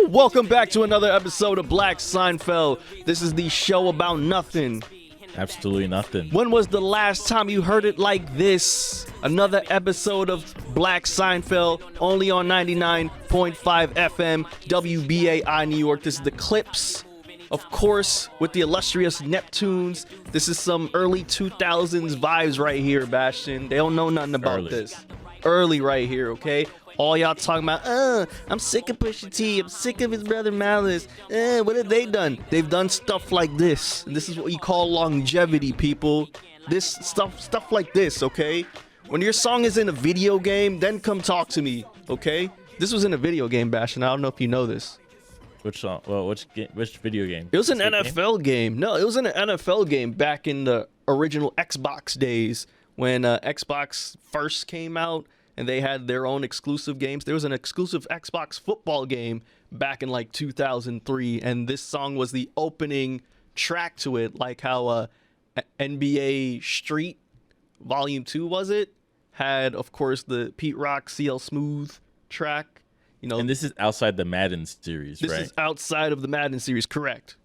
Welcome back to another episode of Black Seinfeld. This is the show about nothing. Absolutely nothing. When was the last time you heard it like this? Another episode of Black Seinfeld, only on 99.5 FM, WBAI New York. This is the Clips, of course, with the illustrious Neptunes. This is some early 2000s vibes right here, Bastion. They don't know nothing about this. Early right here, okay? All y'all talking about, I'm sick of Pusha-T, I'm sick of his brother Malice. What have they done? They've done stuff like this. And this is what you call longevity, people. This stuff like this, okay? When your song is in a video game, then come talk to me, okay? This was in a video game, Bastion. I don't know if you know this. Which song? Well, which video game? It was an NFL game. No, it was an NFL game back in the original Xbox days when Xbox first came out. And they had their own exclusive games. There was an exclusive Xbox football game back in like 2003. And this song was the opening track to it. Like how NBA Street Volume 2, was it? Had, of course, the Pete Rock CL Smooth track. You know, and this is outside the Madden series, right? This is outside of the Madden series. Correct.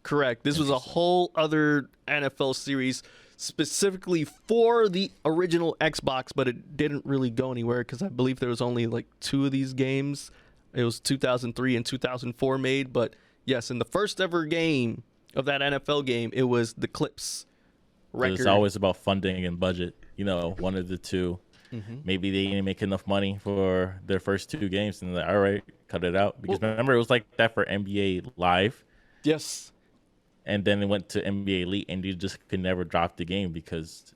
This was a whole other NFL series specifically for the original Xbox, but it didn't really go anywhere because I believe there was only like 2 of these games. It was 2003 and 2004 made, but yes, in the first ever game of that NFL game, it was the Clips record. It's always about funding and budget, you know, one of the two. Mm-hmm. Maybe they didn't make enough money for their first 2 games, and they're like, all right, cut it out. Because remember, it was like that for NBA Live. Yes. And then it went to NBA Elite, and you just could never drop the game because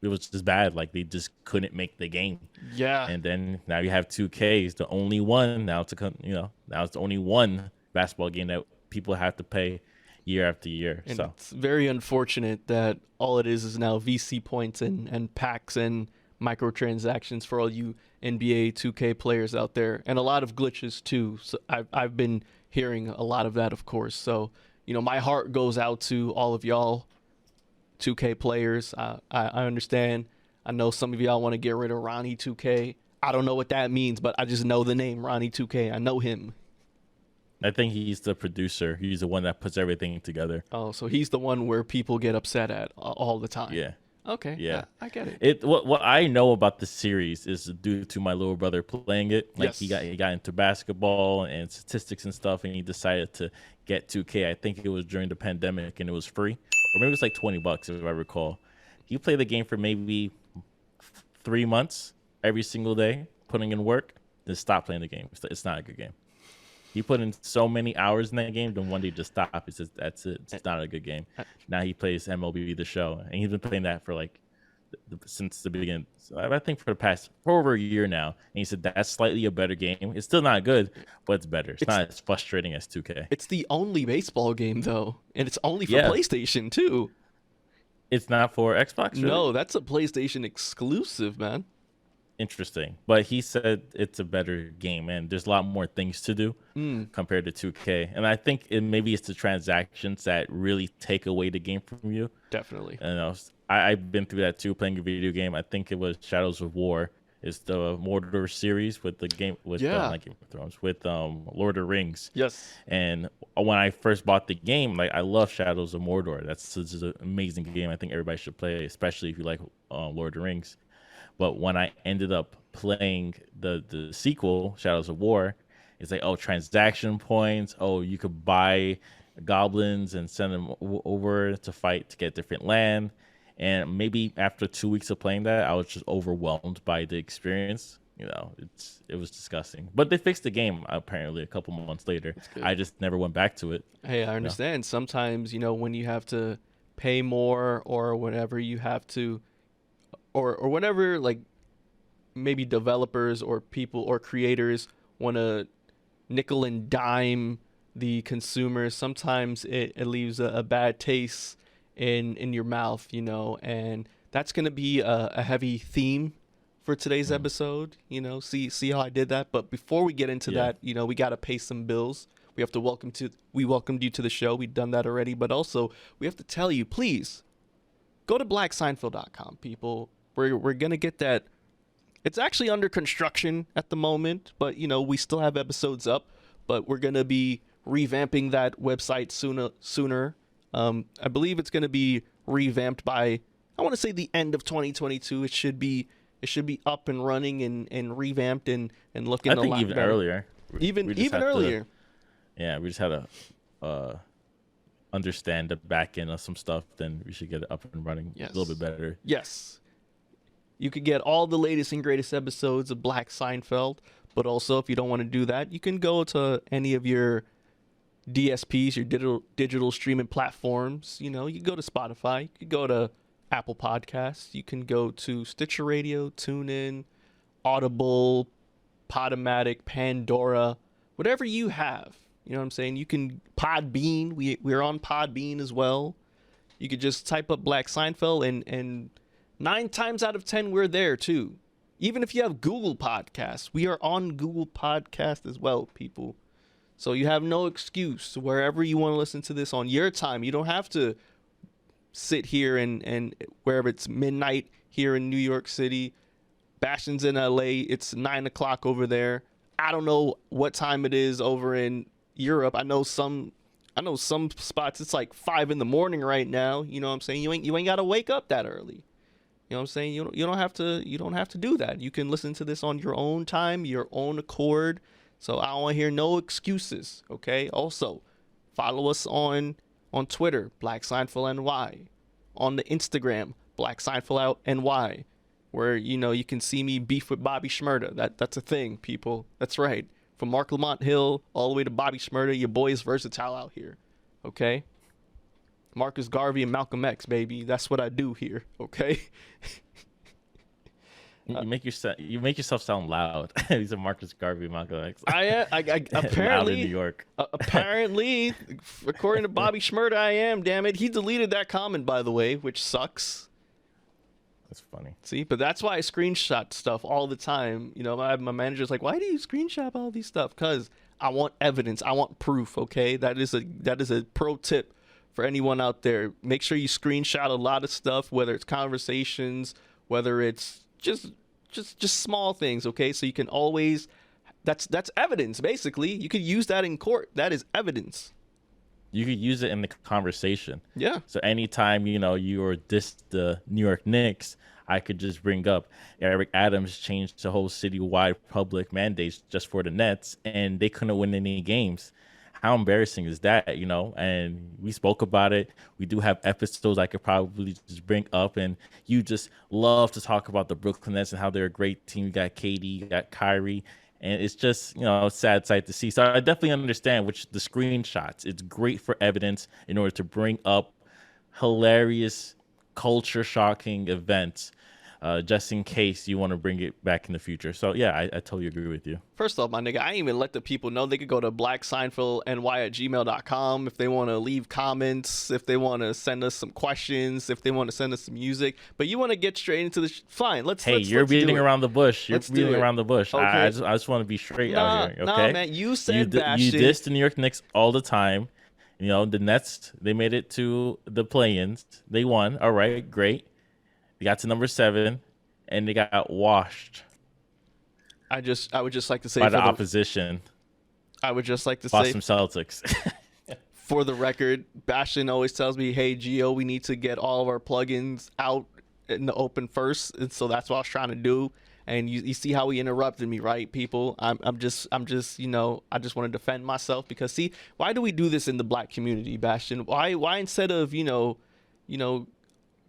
it was just bad. Like, they just couldn't make the game. Yeah. And then now you have 2K. It's the only one now now it's the only one basketball game that people have to pay year after year. And so it's very unfortunate that all it is now VC points and packs and microtransactions for all you NBA 2K players out there, and a lot of glitches too. So I've been hearing a lot of that, of course. So, you know, my heart goes out to all of y'all 2K players. I understand. I know some of y'all want to get rid of Ronnie 2K. I don't know what that means, but I just know the name Ronnie 2K. I know him. I think he's the producer. He's the one that puts everything together. Oh, so he's the one where people get upset at all the time. Yeah. Okay. Yeah. I get it. What I know about the series is due to my little brother playing it. Like, yes. he got into basketball and statistics and stuff, and he decided to get 2K. I think it was during the pandemic, and it was free, or maybe it was like $20 if I recall. He played the game for maybe 3 months every single day, putting in work, then stopped playing the game. It's not a good game. He put in so many hours in that game, then one day just stopped. He says, that's it. It's not a good game. Now he plays MLB The Show, and he's been playing that for like since the beginning. So I think for over a year now. And he said that's slightly a better game. It's still not good, but it's better. It's not as frustrating as 2K. It's the only baseball game, though, and it's only for PlayStation, too. It's not for Xbox? Really? No, that's a PlayStation exclusive, man. Interesting. But he said it's a better game, and there's a lot more things to do compared to 2K. And I think maybe it's the transactions that really take away the game from you. Definitely. And I've been through that too, playing a video game. I think it was Shadows of War. It's the Mordor series with the game with not Game of Thrones, with Lord of the Rings. Yes. And when I first bought the game, like, I love Shadows of Mordor. That's an amazing game. I think everybody should play, especially if you like Lord of the Rings. But when I ended up playing the sequel, Shadows of War, it's like, transaction points. You could buy goblins and send them over to fight to get different land. And maybe after 2 weeks of playing that, I was just overwhelmed by the experience. You know, it was disgusting. But they fixed the game apparently a couple months later. I just never went back to it. Hey, I understand. Sometimes, when you have to pay more or whatever you have to, or whatever, like, maybe developers or people or creators want to nickel and dime the consumer, sometimes it leaves a bad taste in your mouth, and that's going to be a heavy theme for today's episode. See how I did that. But before we get into that, we got to pay some bills. We have to we welcomed you to the show. We've done that already, but also we have to tell you, please go to blackseinfeld.com, people. We're going to get that. It's actually under construction at the moment, but we still have episodes up, but we're going to be revamping that website sooner. I believe it's going to be revamped by, I want to say, the end of 2022. It should be up and running and revamped and looking I a think lot even better. earlier. Even earlier. We just had to understand the back end of some stuff. Then we should get it up and running a little bit better. Yes. You could get all the latest and greatest episodes of Black Seinfeld, but also if you don't want to do that, you can go to any of your DSPs, your digital streaming platforms. You know, you can go to Spotify, you can go to Apple Podcasts, you can go to Stitcher Radio, TuneIn, Audible, Podomatic, Pandora, whatever you have. You know what I'm saying? You can Podbean. We're on Podbean as well. You could just type up Black Seinfeld and 9 times out of 10 we're there too. Even if you have Google Podcasts, we are on Google Podcast as well, people. So you have no excuse wherever you want to listen to this on your time. You don't have to sit here and wherever it's midnight here in New York City. Bastion's in LA. It's 9 o'clock over there. I don't know what time it is over in Europe. I know some spots it's like 5 in the morning right now. You know what I'm saying? You ain't got to wake up that early. You know what I'm saying? You don't have to do that. You can listen to this on your own time, your own accord. So I don't want to hear no excuses, okay? Also, follow us on Twitter, Black Seinfeld NY, on the Instagram, Black Seinfeld NY, where you can see me beef with Bobby Shmurda. That's a thing, people. That's right. From Mark Lamont Hill all the way to Bobby Shmurda, your boy is versatile out here, okay? Marcus Garvey and Malcolm X, baby. That's what I do here, okay? You make yourself sound loud. He's a Marcus Garvey, Malcolm X. I apparently loud in New York. Apparently, according to Bobby Shmurda, I am. Damn it, he deleted that comment, by the way, which sucks. That's funny. See, but that's why I screenshot stuff all the time. You know, my manager's like, "Why do you screenshot all these stuff?" Because I want evidence. I want proof. Okay, that is a pro tip for anyone out there. Make sure you screenshot a lot of stuff, whether it's conversations, whether it's just small things, okay? So you can always that's evidence basically. You could use that in court. That is evidence. You could use it in the conversation. Yeah. So anytime you or diss the New York Knicks, I could just bring up Eric Adams changed the whole citywide public mandates just for the Nets, and they couldn't win any games. How embarrassing is that, And we spoke about it. We do have episodes I could probably just bring up, and you just love to talk about the Brooklyn Nets and how they're a great team. You got KD, you got Kyrie, and it's just, a sad sight to see. So I definitely understand the screenshots. It's great for evidence in order to bring up hilarious, culture-shocking events, just in case you want to bring it back in the future. So, yeah, I totally agree with you. First off, my nigga, I ain't even let the people know. They could go to blackseinfeldny@gmail.com if they want to leave comments, if they want to send us some questions, if they want to send us some music. But you want to get straight into the fine. You're beating around the bush. Okay. I just want to be straight out here, okay? Nah, man, you said you dissed the New York Knicks all the time. The Nets, they made it to the play-ins. They won. All right, great. They got to number 7, and they got washed. I would just like to say by the opposition. I would just like to Boston Celtics. For the record, Bastion always tells me, "Hey, Gio, we need to get all of our plugins out in the open first," and so that's what I was trying to do. And you see how he interrupted me, right, people? I'm just I just want to defend myself because see, why do we do this in the black community, Bastion? Why instead of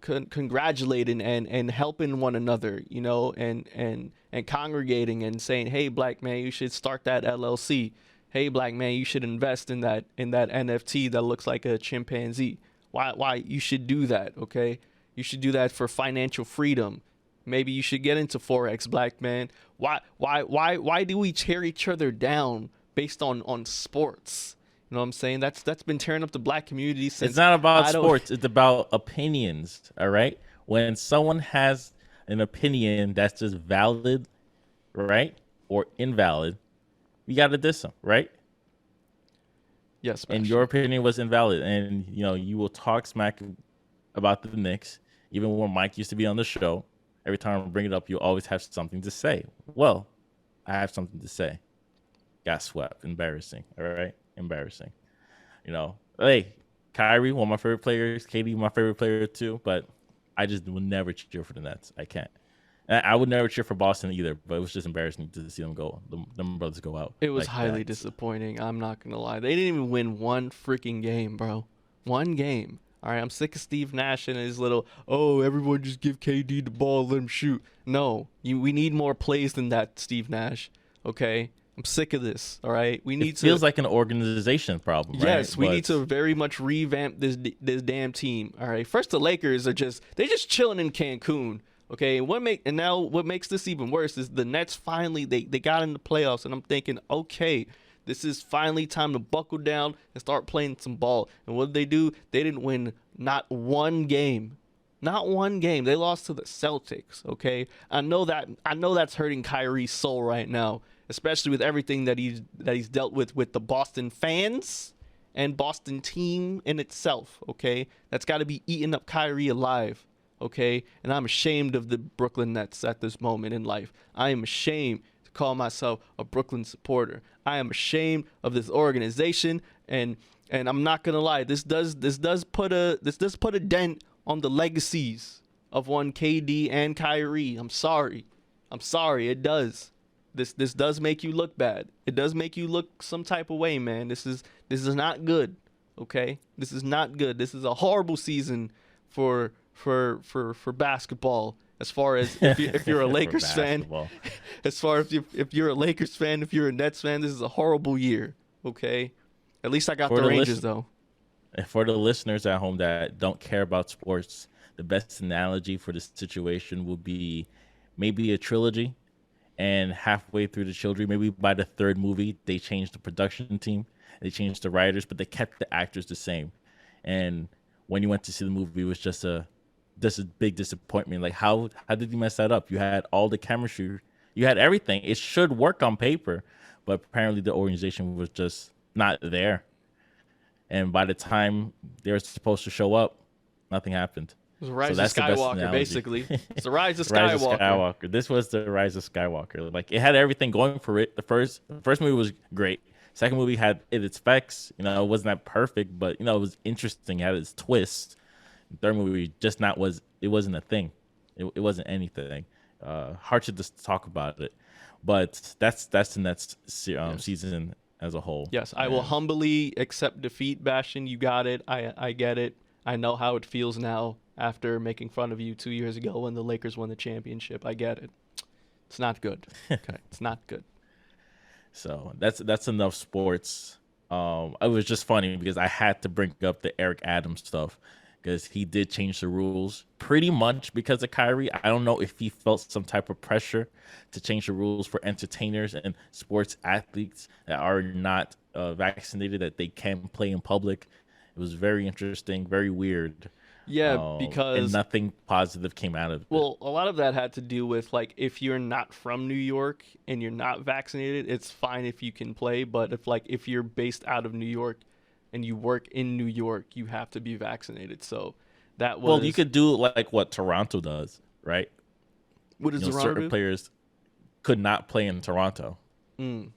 congratulating and helping one another, and congregating and saying, "Hey, black man, you should start that LLC. Hey, black man, you should invest in that NFT that looks like a chimpanzee." Why you should do that? Okay, you should do that for financial freedom. Maybe you should get into Forex, black man. Why do we tear each other down based on sports? You know what I'm saying? That's been tearing up the black community since. It's not about sports. It's about opinions. All right. When someone has an opinion that's just valid, right, or invalid, you got to diss them, right? Yes. And your opinion was invalid, and you will talk smack about the Knicks, even when Mike used to be on the show. Every time I bring it up, you always have something to say. Well, I have something to say. Got swept. Embarrassing. All right. Embarrassing. Hey, Kyrie, one of my favorite players. KD, my favorite player too. But I just would never cheer for the Nets. I can't. And I would never cheer for Boston either. But it was just embarrassing to see them go. Them brothers go out. It was like highly that. disappointing. I'm not gonna lie. They didn't even win one freaking game, bro. One game. All right, I'm sick of Steve Nash and his little, oh, everyone just give KD the ball, let him shoot. No, we need more plays than that, Steve Nash. Okay, I'm sick of this. All right, we need to. Feels like an organization problem. Yes, right? we need to very much revamp this damn team. All right, first the Lakers are just chilling in Cancun. Okay, and now what makes this even worse is the Nets finally they got in the playoffs, and I'm thinking, okay, this is finally time to buckle down and start playing some ball. And what did they do? They didn't win not one game. Not one game. They lost to the Celtics, okay? I know that's hurting Kyrie's soul right now, especially with everything that he's dealt with the Boston fans and Boston team in itself, okay? That's got to be eating up Kyrie alive, okay? And I'm ashamed of the Brooklyn Nets at this moment in life. I am ashamed to call myself a Brooklyn supporter. I am ashamed of this organization, and I'm not gonna lie. This does put a dent on the legacies of one KD and Kyrie. I'm sorry. It does. This does make you look bad. It does make you look some type of way, man. This is not good. Okay, this is not good. This is a horrible season for basketball. As far as if you're a Lakers fan, as far as if you're a Lakers fan, if you're a Nets fan, this is a horrible year. Okay, at least I got the Rangers though. For the listeners at home that don't care about sports, the best analogy for this situation would be maybe a trilogy, and halfway through the trilogy, maybe by the third movie, they changed the production team, they changed the writers, but they kept the actors the same. And when you went to see the movie, it was just a big disappointment. Like, how did you mess that up? You had all the chemistry, you had everything. It should work on paper, but apparently the organization was just not there. And by the time they were supposed to show up, nothing happened. It was the Rise of Skywalker, basically. It's the Rise of Rise Skywalker. of Skywalker. This was the Rise of Skywalker. Like, it had everything going for it. The first movie was great. Second movie had its specs. It wasn't that perfect, but it was interesting. It had its twists. Third movie it wasn't a thing. It wasn't anything. Hard to just talk about it, but that's the Nets season as a whole. Yes, I will humbly accept defeat, Bastion. You got it. I get it. I know how it feels now after making fun of you 2 years ago when the Lakers won the championship. I get it. It's not good. Okay, it's not good. So that's enough sports. It was just funny because I had to bring up the Eric Adams stuff, because he did change the rules pretty much because of Kyrie. I don't know if he felt some type of pressure to change the rules for entertainers and sports athletes that are not vaccinated, that they can play in public. It was very interesting, very weird. Yeah, because and nothing positive came out of it. Well, a lot of that had to do with, like, if you're not from New York and you're not vaccinated, it's fine if you can play. But if you're based out of New York and you work in New York, you have to be vaccinated. So that was... Well, you could do like what Toronto does, right? What does Toronto certain do? Players could not play in Toronto. Mm.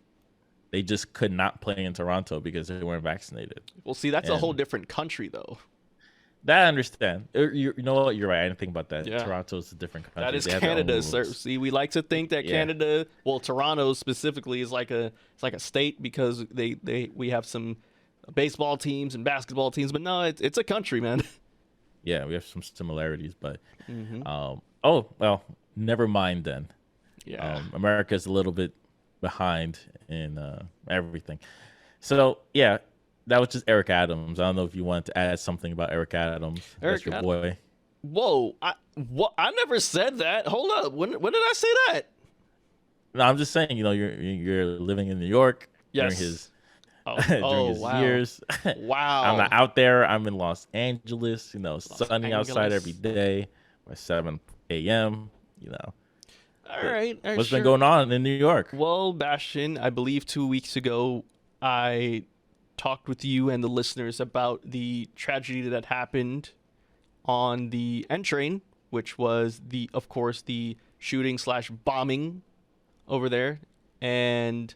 They just could not play in Toronto because they weren't vaccinated. Well, see, that's a whole different country, though. That I understand. You know what? You're right. I didn't think about that. Yeah. Toronto is a different country. That is Canada, sir. See, we like to think that Canada, well, Toronto specifically is like a state because we have some baseball teams and basketball teams, but no, it's a country, man. Yeah, we have some similarities, but oh well, never mind then. Yeah, America's a little bit behind in everything. So yeah, that was just Eric Adams. I don't know if you wanted to add something about Eric Adams. That's your boy. Whoa, I never said that. Hold up, when did I say that? No, I'm just saying. You're living in New York during his years. Wow. I'm not out there. I'm in Los Angeles. Sunny outside every day by 7 a.m. All right. What's been going on in New York? Well, Bastion, I believe 2 weeks ago, I talked with you and the listeners about the tragedy that happened on the N train, which was of course, the shooting / bombing over there. And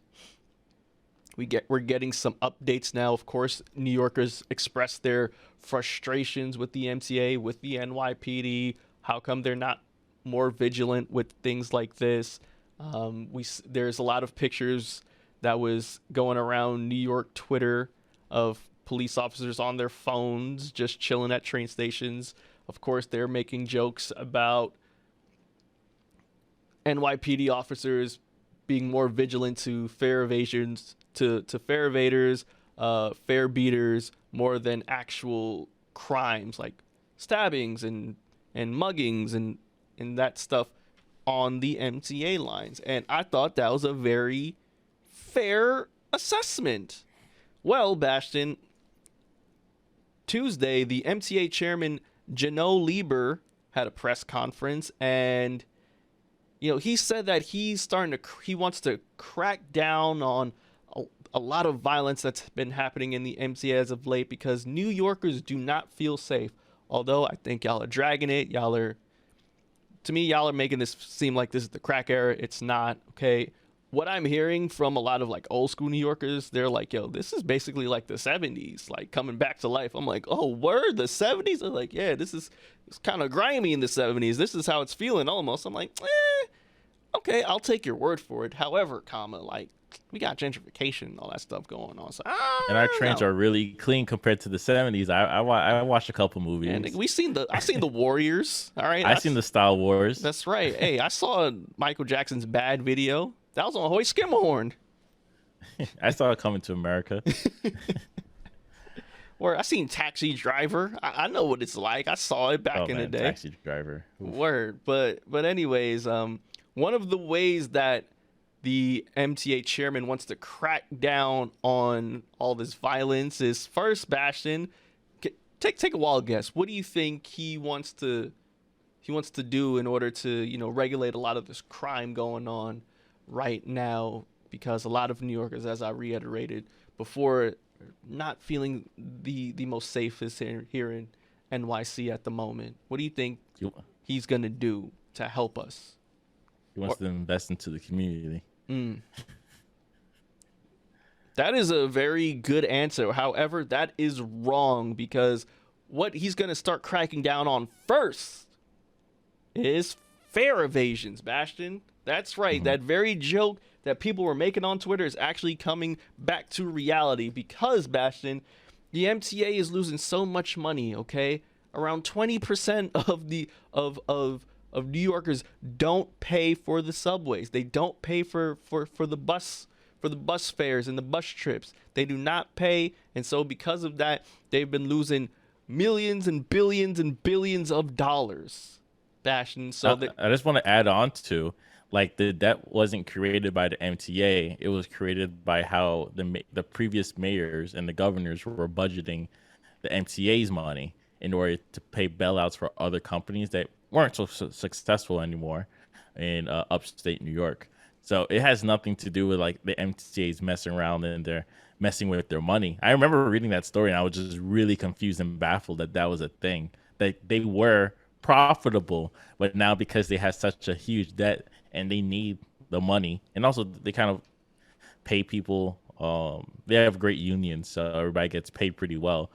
We're getting some updates now. Of course, New Yorkers expressed their frustrations with the MTA, with the NYPD. How come they're not more vigilant with things like this? There's a lot of pictures that was going around New York Twitter of police officers on their phones just chilling at train stations. Of course, they're making jokes about NYPD officers being more vigilant to fare evasions, to fare evaders, fare beaters, more than actual crimes like stabbings and muggings and that stuff on the MTA lines. And I thought that was a very fair assessment. Well, Bastion, Tuesday, the MTA chairman, Jano Lieber, had a press conference, and he said that he wants to crack down on a lot of violence that's been happening in the MTA as of late because New Yorkers do not feel safe. Although I think y'all are dragging it. Y'all are making this seem like this is the crack era. It's not, okay? What I'm hearing from a lot of like old school New Yorkers, they're like, yo, this is basically like the 70s, like coming back to life. I'm like, oh, word, the 70s? They're like, yeah, it's kind of grimy in the 70s. This is how it's feeling almost. I'm like, okay, I'll take your word for it. However, like, we got gentrification and all that stuff going on. So, and our trains are really clean compared to the 70s. I watched a couple movies. And I seen the Warriors. All right, I seen the Style Wars. That's right. Hey, I saw Michael Jackson's Bad video. That was on Hoy Skimmerhorn. I saw it Coming to America. Or I seen Taxi Driver. I know what it's like. I saw it back in the day. Taxi Driver. Oof. Word. But anyways, one of the ways that the MTA chairman wants to crack down on all this violence is first, Bastion, take a wild guess. What do you think he wants to do in order to, regulate a lot of this crime going on right now? Because a lot of New Yorkers, as I reiterated before, not feeling the most safest here in NYC at the moment. What do you think he's going to do to help us? He wants to invest into the community. That is a very good answer. However, that is wrong because what he's going to start cracking down on first is fare evasions, Bastion. That's right. Mm-hmm. That very joke that people were making on Twitter is actually coming back to reality because, Bastion, the MTA is losing so much money, okay? Around 20% of New Yorkers don't pay for the subways. They don't pay for the bus fares and the bus trips. They do not pay, and so because of that, they've been losing millions and billions of dollars. Bastion. So I just want to add on to, like, the debt wasn't created by the MTA. It was created by how the previous mayors and the governors were budgeting the MTA's money in order to pay bailouts for other companies that weren't so successful anymore in upstate New York. So it has nothing to do with like the MTA's messing around and they're messing with their money. I remember reading that story and I was just really confused and baffled that was a thing. That they were profitable, but now because they have such a huge debt and they need the money, and also they kind of pay people. They have great unions, so everybody gets paid pretty well.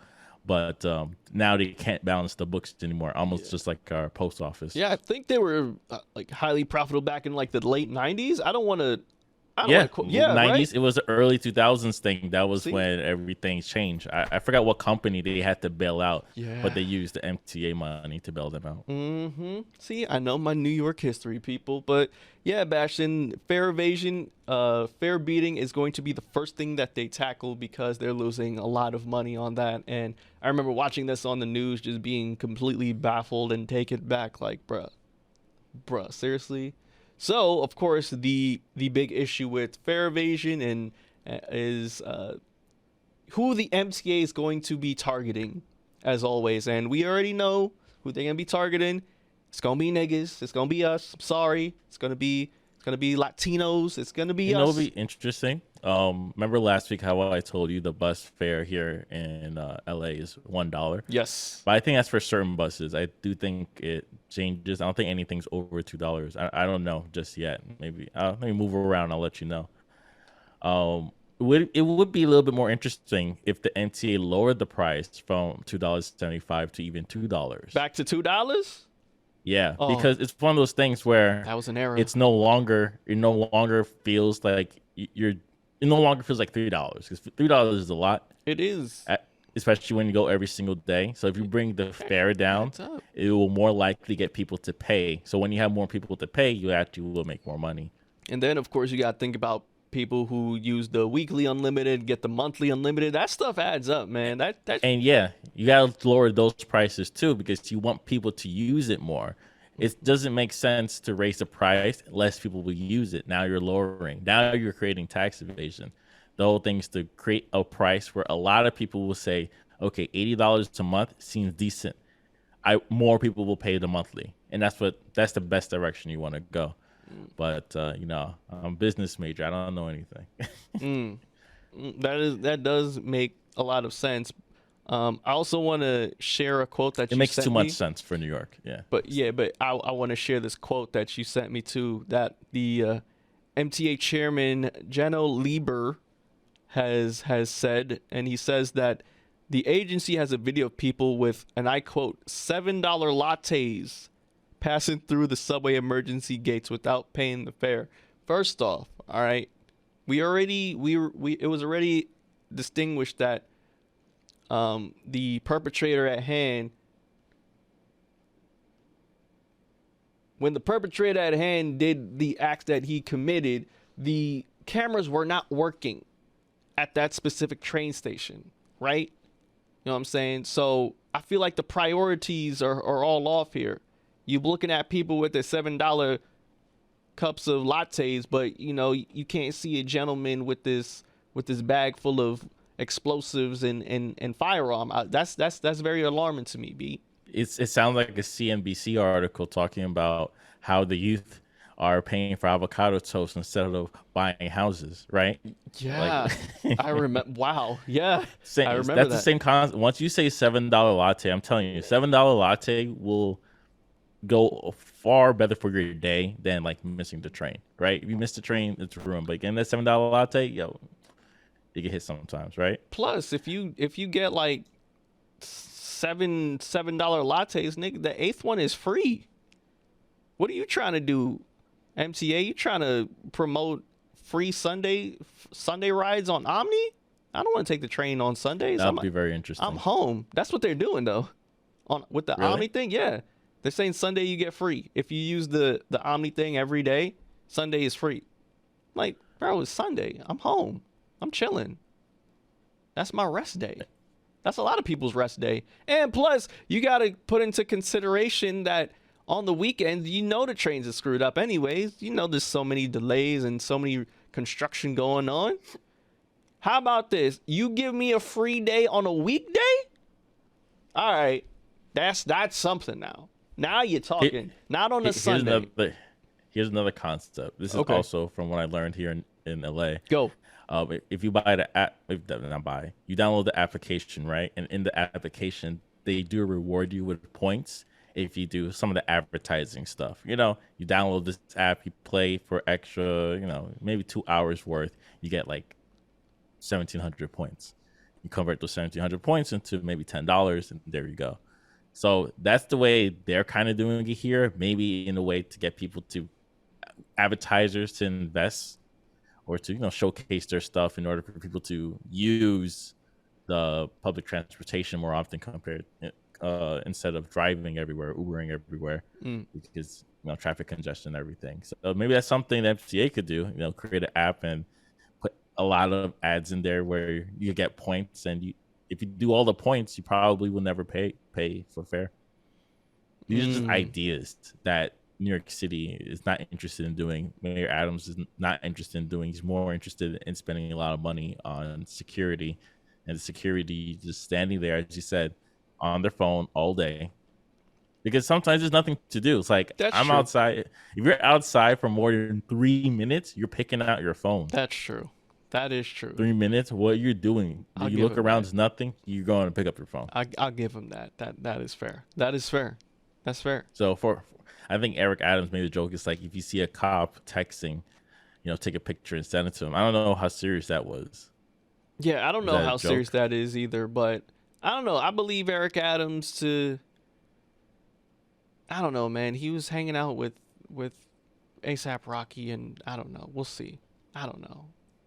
But now they can't balance the books anymore, almost just like our post office. Yeah, I think they were like highly profitable back in like the late 90s. I don't want to. Yeah, 90s. Right? It was the early 2000s thing. That was when everything changed. I forgot what company they had to bail out, but they used the MTA money to bail them out. Mm-hmm. See, I know my New York history, people. But yeah, Bastion, fare evasion, fare beating is going to be the first thing that they tackle because they're losing a lot of money on that. And I remember watching this on the news, just being completely baffled and taken back, like, bruh, seriously? So, of course, the big issue with fare evasion is who the MTA is going to be targeting, as always. And we already know who they're going to be targeting. It's going to be niggas. It's going to be us. I'm sorry. It's going to be Latinos. It's going to be us. It'll be interesting. Remember last week how I told you the bus fare here in LA is $1? Yes. But I think that's for certain buses. I do think it changes. I don't think anything's over $2. I don't know just yet. Maybe let me move around. I'll let you know. it would be a little bit more interesting if the MTA lowered the price from $2.75 to even $2. Back to $2? Yeah, Oh, because it's one of those things where that was an error. it no longer feels like it no longer feels like $3 because $3 is a lot, It is. especially when you go every single day. So if you bring the fare down, Adds up. it will more likely get people to pay. So when you have more people to pay, you actually will make more money. And then, of course, you got to think about people who use the weekly unlimited, get the monthly unlimited. That stuff adds up, man. That And yeah, you got to lower those prices too because you want people to use it more. It doesn't make sense to raise the price, less people will use it. Now you're lowering. Now you're creating tax evasion. The whole thing is to create a price where a lot of people will say, okay, $80 a month seems decent. More people will pay the monthly. And that's the best direction you want to go. But I'm a business major. I don't know anything. that does make a lot of sense. I also want to share a quote that It makes too much sense for New York. Yeah. But I want to share this quote that you sent me too, that the MTA chairman Jeno Lieber has said, and he says that the agency has a video of people with, and I quote, $7 lattes passing through the subway emergency gates without paying the fare. First off, all right, it was already distinguished that the perpetrator at hand, when the perpetrator at hand did the acts that he committed, the cameras were not working at that specific train station, right? You know what I'm saying? So I feel like the priorities are all off here. You're looking at people with their $7 cups of lattes, but you can't see a gentleman with this bag full of explosives and firearm. That's very alarming to me, B. It sounds like a CNBC article talking about how the youth are paying for avocado toast instead of buying houses, right? Yeah, I remember. Wow, yeah, I remember that's the same concept. Once you say $7 latte, I'm telling you, $7 latte will go far better for your day than like missing the train, right? If you miss the train, it's ruined. But getting that $7 latte, you get hit sometimes, right? Plus, if you get like $7 lattes, nigga, the eighth one is free. What are you trying to do, MTA? You trying to promote free Sunday rides on Omni? I don't want to take the train on Sundays. That'd be very interesting. I'm home. That's what they're doing though, with the Really? Omni thing. Yeah, they're saying Sunday you get free if you use the Omni thing every day. Sunday is free. Like, bro, it's Sunday. I'm home. I'm chilling. That's my rest day. That's a lot of people's rest day. And plus, you got to put into consideration that on the weekends, the trains are screwed up anyways. There's so many delays and so many construction going on. How about this? You give me a free day on a weekday? All right. That's something now. Now you're talking. Not on a Sunday. Here's another concept. This is Okay. also from what I learned here in LA. Go. If you buy the app, you download the application, right? And in the application, they do reward you with points if you do some of the advertising stuff. You download this app, you play for extra, maybe 2 hours worth, you get like 1,700 points. You convert those 1,700 points into maybe $10, and there you go. So that's the way they're kind of doing it here, maybe in a way to get people advertisers to invest or to showcase their stuff in order for people to use the public transportation more often compared instead of driving everywhere, Ubering everywhere, because traffic congestion and everything. So maybe that's something that FTA could do. Create an app and put a lot of ads in there where you get points, and if you do all the points, you probably will never pay for fare. These are just ideas that New York City is not interested in doing. Mayor Adams is not interested in doing. He's more interested in spending a lot of money on security, and the security just standing there, as you said, on their phone all day. Because sometimes there's nothing to do. It's like, I'm true. outside. If you're outside for more than 3 minutes, you're picking out your phone. That's true. That is true. 3 minutes, what are you doing? I'll You give look him around, that. there's nothing, you're going to pick up your phone. I'll give him that. That is fair. That is fair. That's fair. So I think Eric Adams made a joke. It's like if you see a cop texting, take a picture and send it to him. I don't know how serious that was. Yeah, I don't Was know that a how serious joke? that is either, but I don't know. I believe Eric Adams to. I don't know, man. He was hanging out with ASAP Rocky, and I don't know. We'll see. I don't know.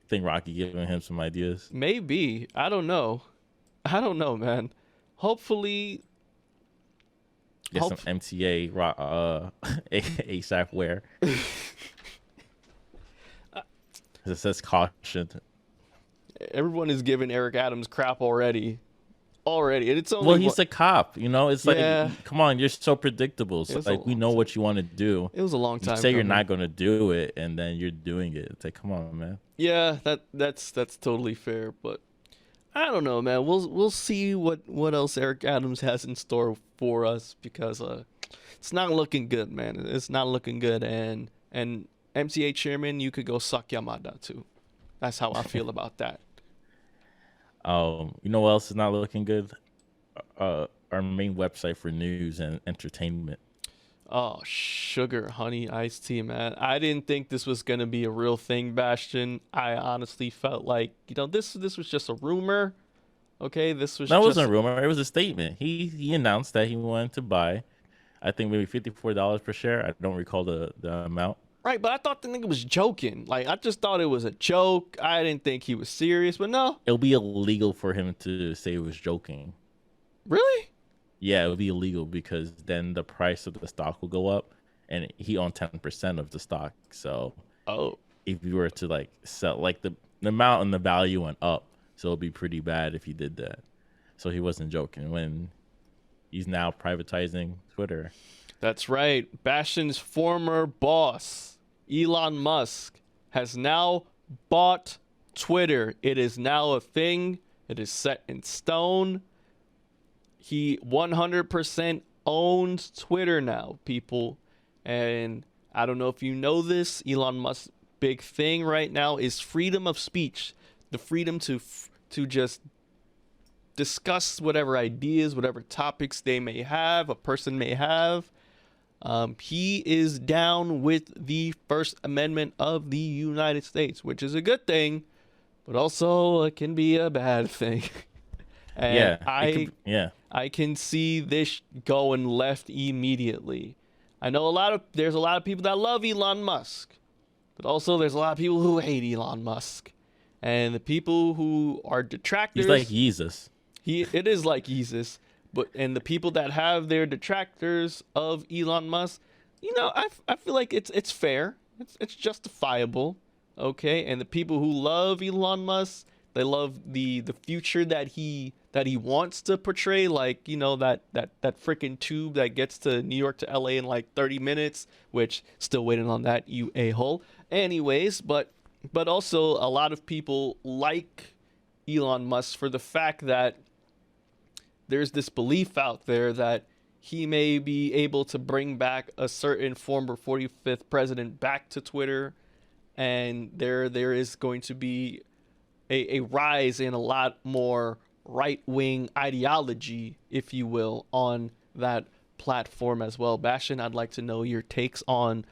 Think Rocky giving him some ideas? Maybe. I don't know. I don't know, man. Hopefully, Get some hope MTA ASAP wear. It says caution. everyone is giving Eric Adams crap already. Already, and it's only Well, he's a cop. It's Yeah. like, come on, you're so predictable. It So was a like, we long know time. what you want to do. It was a long You time say you're coming. not going to do it, and then you're doing it. It's like, come on, man. Yeah, that's totally fair, but I don't know, man. We'll see what else Eric Adams has in store for us because it's not looking good, man. It's not looking good, and MTA chairman, you could go suck Yamada too. That's how I feel about that. You know what else is not looking good? Our main website for news and entertainment. Oh, sugar, honey, iced tea, man. I didn't think this was gonna be a real thing, Bastion. I honestly felt like this was just a rumor. Okay, this was That just wasn't a rumor. It was a statement. He announced that he wanted to buy, I think maybe $54 per share. I don't recall the amount. right, but I thought the nigga was joking. Like I just thought it was a joke. I didn't think he was serious, but no, It'll be illegal for him to say he was joking. really. Yeah, it would be illegal because then the price of the stock will go up, and he owned 10% of the stock. So Oh, if you were to like sell, like the amount and the value went up, so it'd be pretty bad if he did that. So he wasn't joking when he's now privatizing Twitter. that's right. Bastion's former boss, Elon Musk, has now bought Twitter. It is now a thing. It is set in stone. He 100% owns Twitter now, people. And I don't know if you know this, Elon Musk's big thing right now is freedom of speech, the freedom to just discuss whatever ideas, whatever topics they may have, a person may have. He is down with the First Amendment of the United States, which is a good thing, but also it can be a bad thing. And Yeah, it could, yeah. I can see this going left immediately. I know there's a lot of people that love Elon Musk, but also there's a lot of people who hate Elon Musk. And the people who are detractors, He's like Jesus. it is like Jesus, and the people that have their detractors of Elon Musk, I feel like it's fair. It's justifiable. Okay? And the people who love Elon Musk, they love the future that he wants to portray, like that freaking tube that gets to New York to LA in like 30 minutes, which still waiting on that, you a-hole. Anyways, but also a lot of people like Elon Musk for the fact that there's this belief out there that he may be able to bring back a certain former 45th president back to Twitter, and there is going to be a rise in a lot more right-wing ideology, if you will, on that platform as well. Bastion, I'd like to know your takes on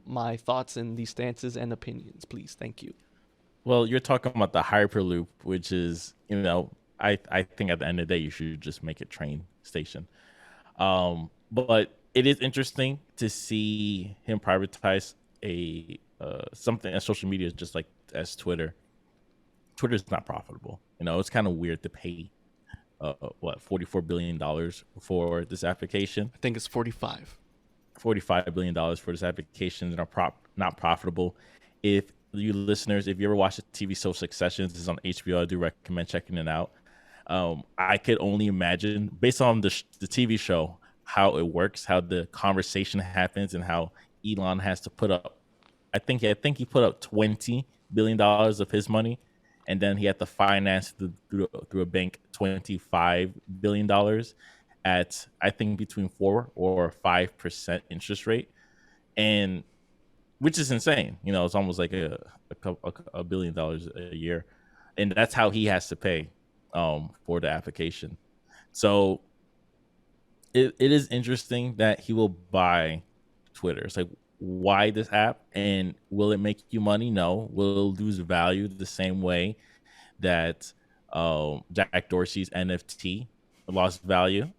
my thoughts and these stances and opinions, please. Thank you. Well, you're talking about the Hyperloop, which is, I think at the end of the day, you should just make a train station. But it is interesting to see him privatize something as social media, just like as Twitter. Twitter's not profitable. It's kind of weird to pay $44 billion for this application. I think it's 45. $45 billion for this application that are not profitable. If you listeners, if you ever watch the TV show Succession, this is on HBO. I do recommend checking it out. I could only imagine, based on the TV show, how it works, how the conversation happens, and how Elon has to put up. I think he put up $20 billion of his money, and then he had to finance through a bank $25 billion at, I think, between 4 or 5% interest rate, and which is insane. It's almost like $1 billion a year, and that's how he has to pay for the application. So it is interesting that he will buy Twitter. It's like, why this app, and will it make you money? No. Will it lose value the same way that Jack Dorsey's NFT lost value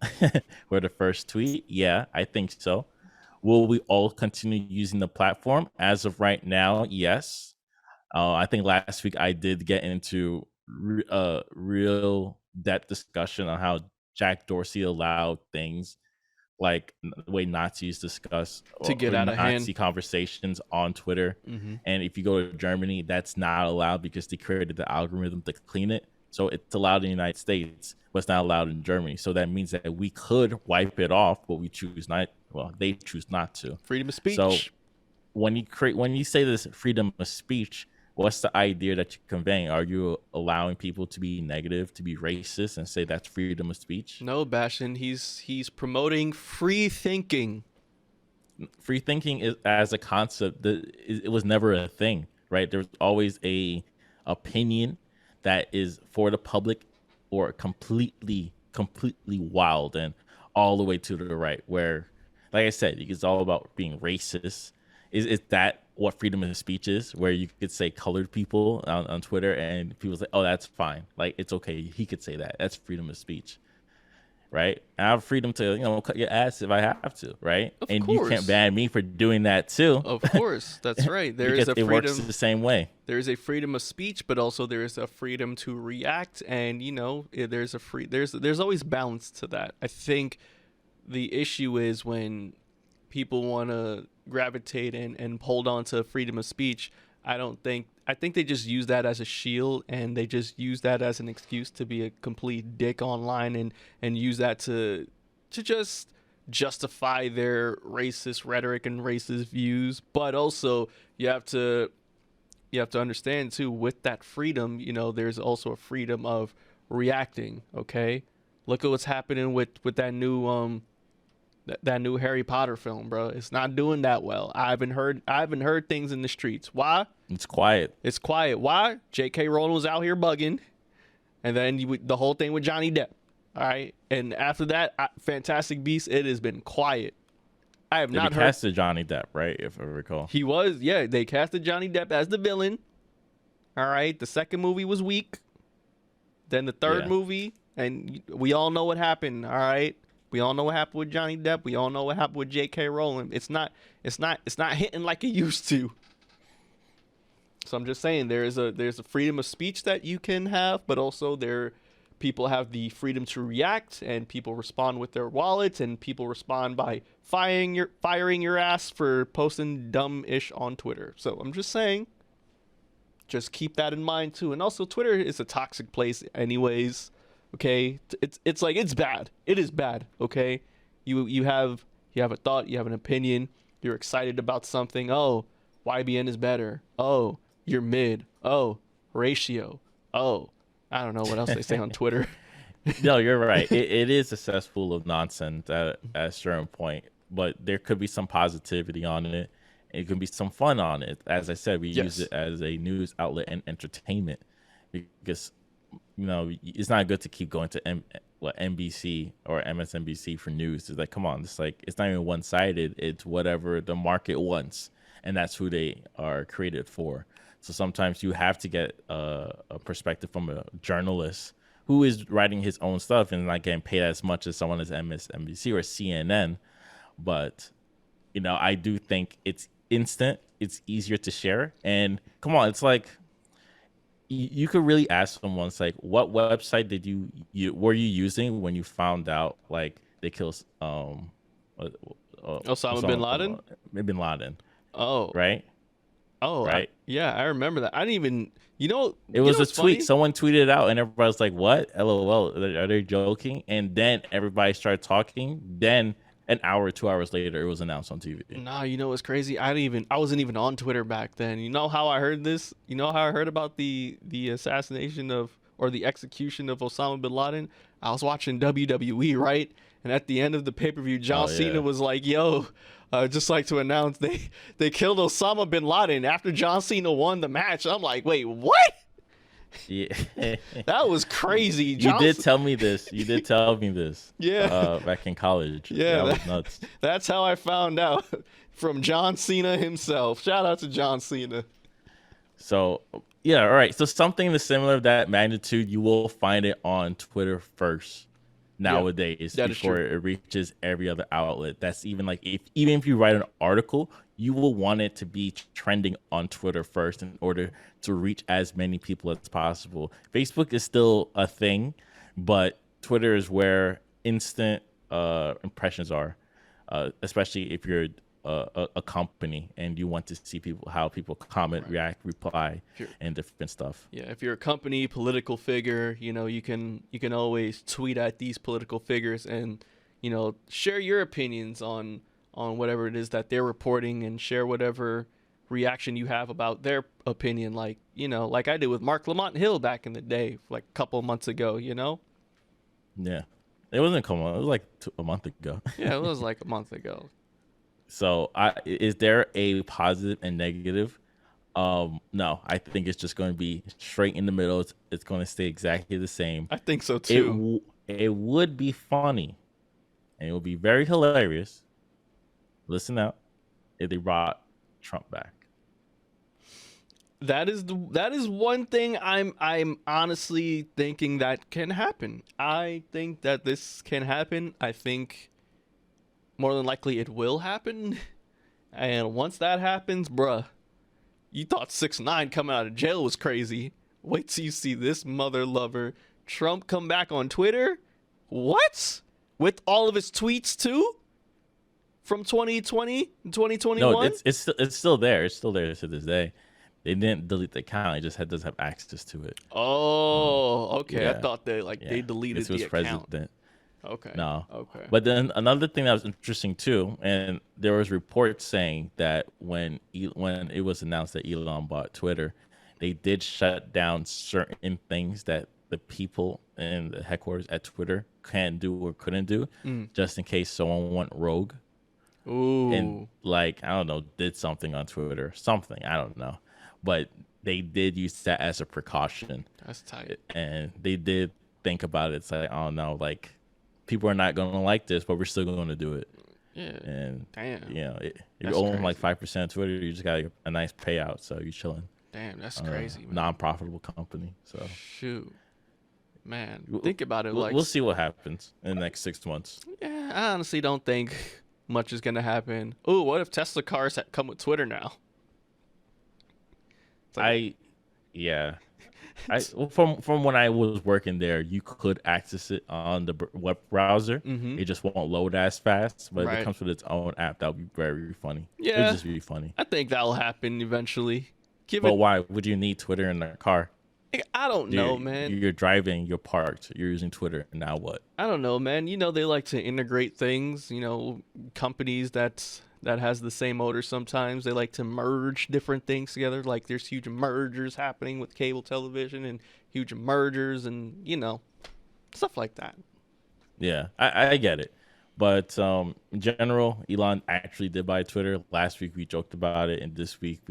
for the first tweet? Yeah, I think so. Will we all continue using the platform? As of right now, yes. I think last week I did get into real depth discussion on how Jack Dorsey allowed things like the way Nazis discuss to get out of Nazi hand conversations on Twitter. And if you go to Germany, that's not allowed because they created the algorithm to clean it. So it's allowed in the United States, but it's not allowed in Germany. So that means that we could wipe it off, but we choose not. Well, they choose not to. Freedom of speech. So when you say this freedom of speech, what's the idea that you're conveying? Are you allowing people to be negative, to be racist, and say that's freedom of speech? No, Bastion. He's promoting free thinking. Free thinking is, as a concept, it was never a thing, right? There's always a opinion that is for the public or completely wild and all the way to the right, where, like I said, it's all about being racist. Is that what freedom of speech is, where you could say colored people on Twitter and people say, oh, that's fine. Like, it's okay. He could say that. That's freedom of speech, right? I have freedom to, cut your ass if I have to, right? Of and course. You can't ban me for doing that too. Of course. That's right. There is a freedom. It works the same way. There is a freedom of speech, but also there is a freedom to react. And, there's always balance to that. I think the issue is when people want to gravitate and hold on to freedom of speech. I think they just use that as a shield, and they just use that as an excuse to be a complete dick online and use that to just justify their racist rhetoric and racist views. But also you have to understand too, with that freedom, there's also a freedom of reacting. Okay, look at what's happening with that new that new Harry Potter film, bro. It's not doing that well. I haven't heard things in the streets. Why? It's quiet. It's quiet. Why? J.K. Rowling was out here bugging, and then the whole thing with Johnny Depp. All right, and after that, Fantastic Beasts, it has been quiet. I have not heard. They casted Johnny Depp, right? If I recall, he was. Yeah, they casted Johnny Depp as the villain. All right, the second movie was weak. Then the third movie, and we all know what happened. All right. We all know what happened with Johnny Depp. We all know what happened with J.K. Rowling. It's not hitting like it used to. So I'm just saying there's a freedom of speech that you can have, but also people have the freedom to react, and people respond with their wallets, and people respond by firing your ass for posting dumb-ish on Twitter. So I'm just saying, just keep that in mind too. And also, Twitter is a toxic place anyways. Okay, it's like, it's bad. It is bad. Okay, you have a thought, you have an opinion, you're excited about something. Oh, YBN is better. Oh, you're mid. Oh, ratio. Oh, I don't know what else they say on Twitter. No, you're right. It is a cesspool of nonsense at a certain point, but there could be some positivity on it. It could be some fun on it. As I said, we use it as a news outlet and entertainment, because it's not good to keep going to NBC or MSNBC for news. It's like, come on, it's not even one-sided. It's whatever the market wants, and that's who they are created for. So sometimes you have to get a perspective from a journalist who is writing his own stuff and not getting paid as much as someone as MSNBC or CNN. But I do think it's instant. It's easier to share, and come on, it's like, you could really ask someone, it's like, what website did you were you using when you found out like they killed Osama bin Laden? Bin Laden. Oh, right. Oh, right. I remember that. I didn't even. It was a tweet. Funny? Someone tweeted it out, and everybody's like, "What? LOL? Are they joking?" And then everybody started talking. Then an hour, 2 hours later, it was announced on TV. Nah, what's crazy? I wasn't even on Twitter back then. You know how I heard this? You know how I heard about the assassination or the execution of Osama bin Laden? I was watching WWE, right? And at the end of the pay-per-view, John Cena was like, "Yo, just like to announce they killed Osama bin Laden after John Cena won the match." I'm like, "Wait, what?" Yeah. That was crazy. You did tell me this. You did tell me this. Yeah. Back in college. Yeah, That was nuts. That's how I found out from John Cena himself. Shout out to John Cena. So, yeah, all right. So something similar of that magnitude, you will find it on Twitter first nowadays that is before true. it reaches every other outlet. That's even like even if you write an article, you will want it to be trending on Twitter first in order to reach as many people as possible. Facebook is still a thing, but Twitter is where instant impressions are, especially if you're a company and you want to see how people comment, react, reply, and different stuff. Yeah, if you're a company, political figure, you can always tweet at these political figures and share your opinions on whatever it is that they're reporting, and share whatever reaction you have about their opinion, like like I did with Mark Lamont Hill back in the day, like a couple of months ago. Yeah, it wasn't a couple months, it was like a month ago. Yeah, it was like a month ago. So is there a positive and negative? No, I think it's just going to be straight in the middle. It's going to stay exactly the same. I think so too. It would be funny, and it would be very hilarious. Listen out, if they brought Trump back. That is one thing I'm honestly thinking that can happen. I think that this can happen. I think more than likely it will happen. And once that happens, bruh, you thought 6ix9ine coming out of jail was crazy. Wait till you see this mother lover Trump come back on Twitter. What? With all of his tweets too? From 2020 and 2021? No, it's still there. It's still there to this day. They didn't delete the account. It just doesn't have access to it. Oh, okay. Yeah. I thought they deleted the account. President. Okay. No. Okay. But then another thing that was interesting too, and there was reports saying that when it was announced that Elon bought Twitter, they did shut down certain things that the people in the headquarters at Twitter can do or couldn't do, just in case someone went rogue. Ooh. And I don't know, did something on Twitter, something, I don't know. But they did use that as a precaution. That's tight. And they did think about it. It's like, oh no, people are not going to like this, but we're still going to do it. Yeah. And damn. If you own like 5% of Twitter, you just got a nice payout, so you're chilling. Damn, that's crazy, man. Non-profitable company. So shoot, man. Think about it. We'll see what happens in the next 6 months. Yeah, I honestly don't think much is gonna happen. Ooh, what if Tesla cars come with Twitter now? From when I was working there, you could access it on the web browser. Mm-hmm. It just won't load as fast, but if Right. it comes with its own app, that would be very funny. Yeah. It'd just be funny. I think that'll happen eventually. But why would you need Twitter in a car? I don't know, man. You're driving, you're parked, you're using Twitter, and now what? I don't know, man. They like to integrate things. Companies that has the same odor sometimes. They like to merge different things together. Like there's huge mergers happening with cable television and huge mergers and, stuff like that. Yeah, I get it. But in general, Elon actually did buy Twitter. Last week we joked about it, and this week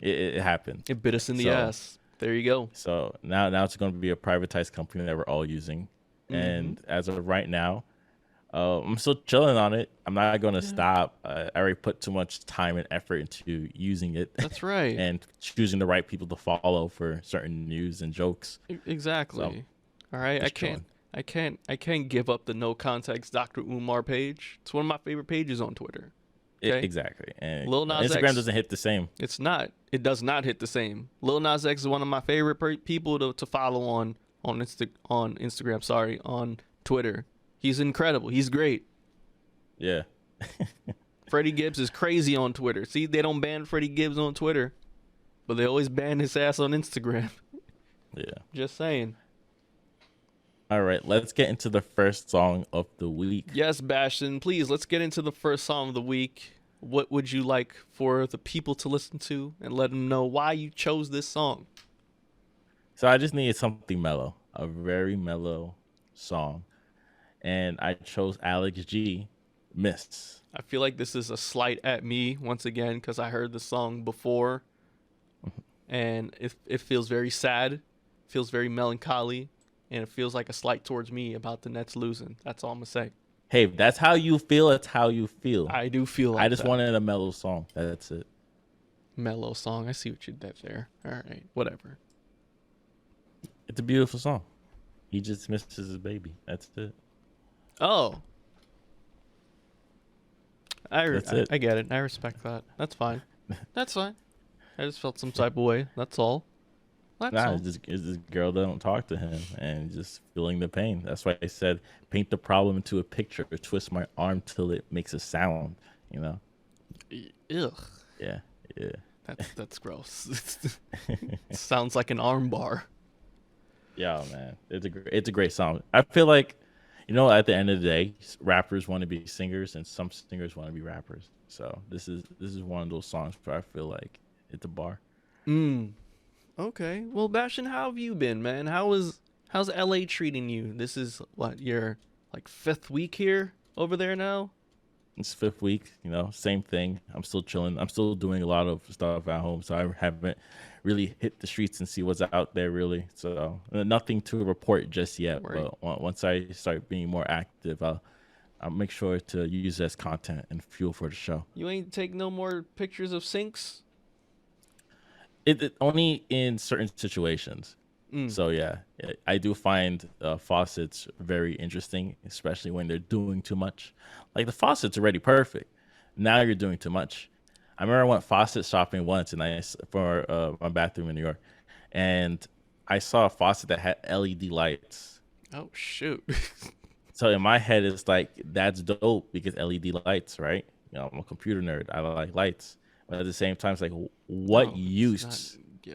it happened. It bit us in the ass. There you go. So now it's going to be a privatized company that we're all using. Mm-hmm. And as of right now, I'm still chilling on it. I'm not going to stop. I already put too much time and effort into using it. That's right. And choosing the right people to follow for certain news and jokes. Exactly. So, all right. I can't give up the no context Dr. Umar page. It's one of my favorite pages on Twitter. Okay? Exactly. And Lil Nas Instagram X doesn't hit the same. It's not. It does not hit the same. Lil Nas X is one of my favorite people to follow on Instagram. Sorry, on Twitter. He's incredible. He's great. Yeah. Freddie Gibbs is crazy on Twitter. See, they don't ban Freddie Gibbs on Twitter, but they always ban his ass on Instagram. Yeah. Just saying. All right, let's get into the first song of the week. Yes, Bastion, please, let's get into the first song of the week. What would you like for the people to listen to, and let them know why you chose this song? So I just needed something mellow, a very mellow song. And I chose Alex G, Miss. I feel like this is a slight at me once again because I heard the song before. and it feels very sad, feels very melancholy, and it feels like a slight towards me about the Nets losing. That's all I'm gonna say. Hey, if that's how you feel, it's how you feel. I do feel I like just that. wanted a mellow song. That's it. Mellow song. I see what you did there. All right, whatever. It's a beautiful song. He just misses his baby. That's it. Oh, That's it. I get it. I respect that. That's fine. That's fine. I just felt some type of way. That's all. That's all. It's this girl that don't talk to him and just feeling the pain. That's why I said paint the problem into a picture or twist my arm till it makes a sound. You know? Ugh. Yeah. Yeah. That's gross. Sounds like an arm bar. Yeah, man. It's a great song. I feel like, at the end of the day, rappers want to be singers and some singers want to be rappers. So this is one of those songs where I feel like it's a bar. Okay. Well, Bastion, how have you been, man? How's LA treating you? This is what, your like 5th week here over there now? It's 5th week, same thing. I'm still chilling. I'm still doing a lot of stuff at home, so I haven't really hit the streets and see what's out there really. So nothing to report just yet. Right. But once I start being more active, I'll make sure to use it as content and fuel for the show. You ain't take no more pictures of sinks? It only in certain situations. So yeah, I do find faucets very interesting, especially when they're doing too much. Like the faucet's already perfect. Now you're doing too much. I remember I went faucet shopping once, and for my bathroom in New York, and I saw a faucet that had LED lights. Oh shoot. So in my head, it's like that's dope because LED lights, right? I'm a computer nerd. I like lights, but at the same time, it's like what use? Yeah.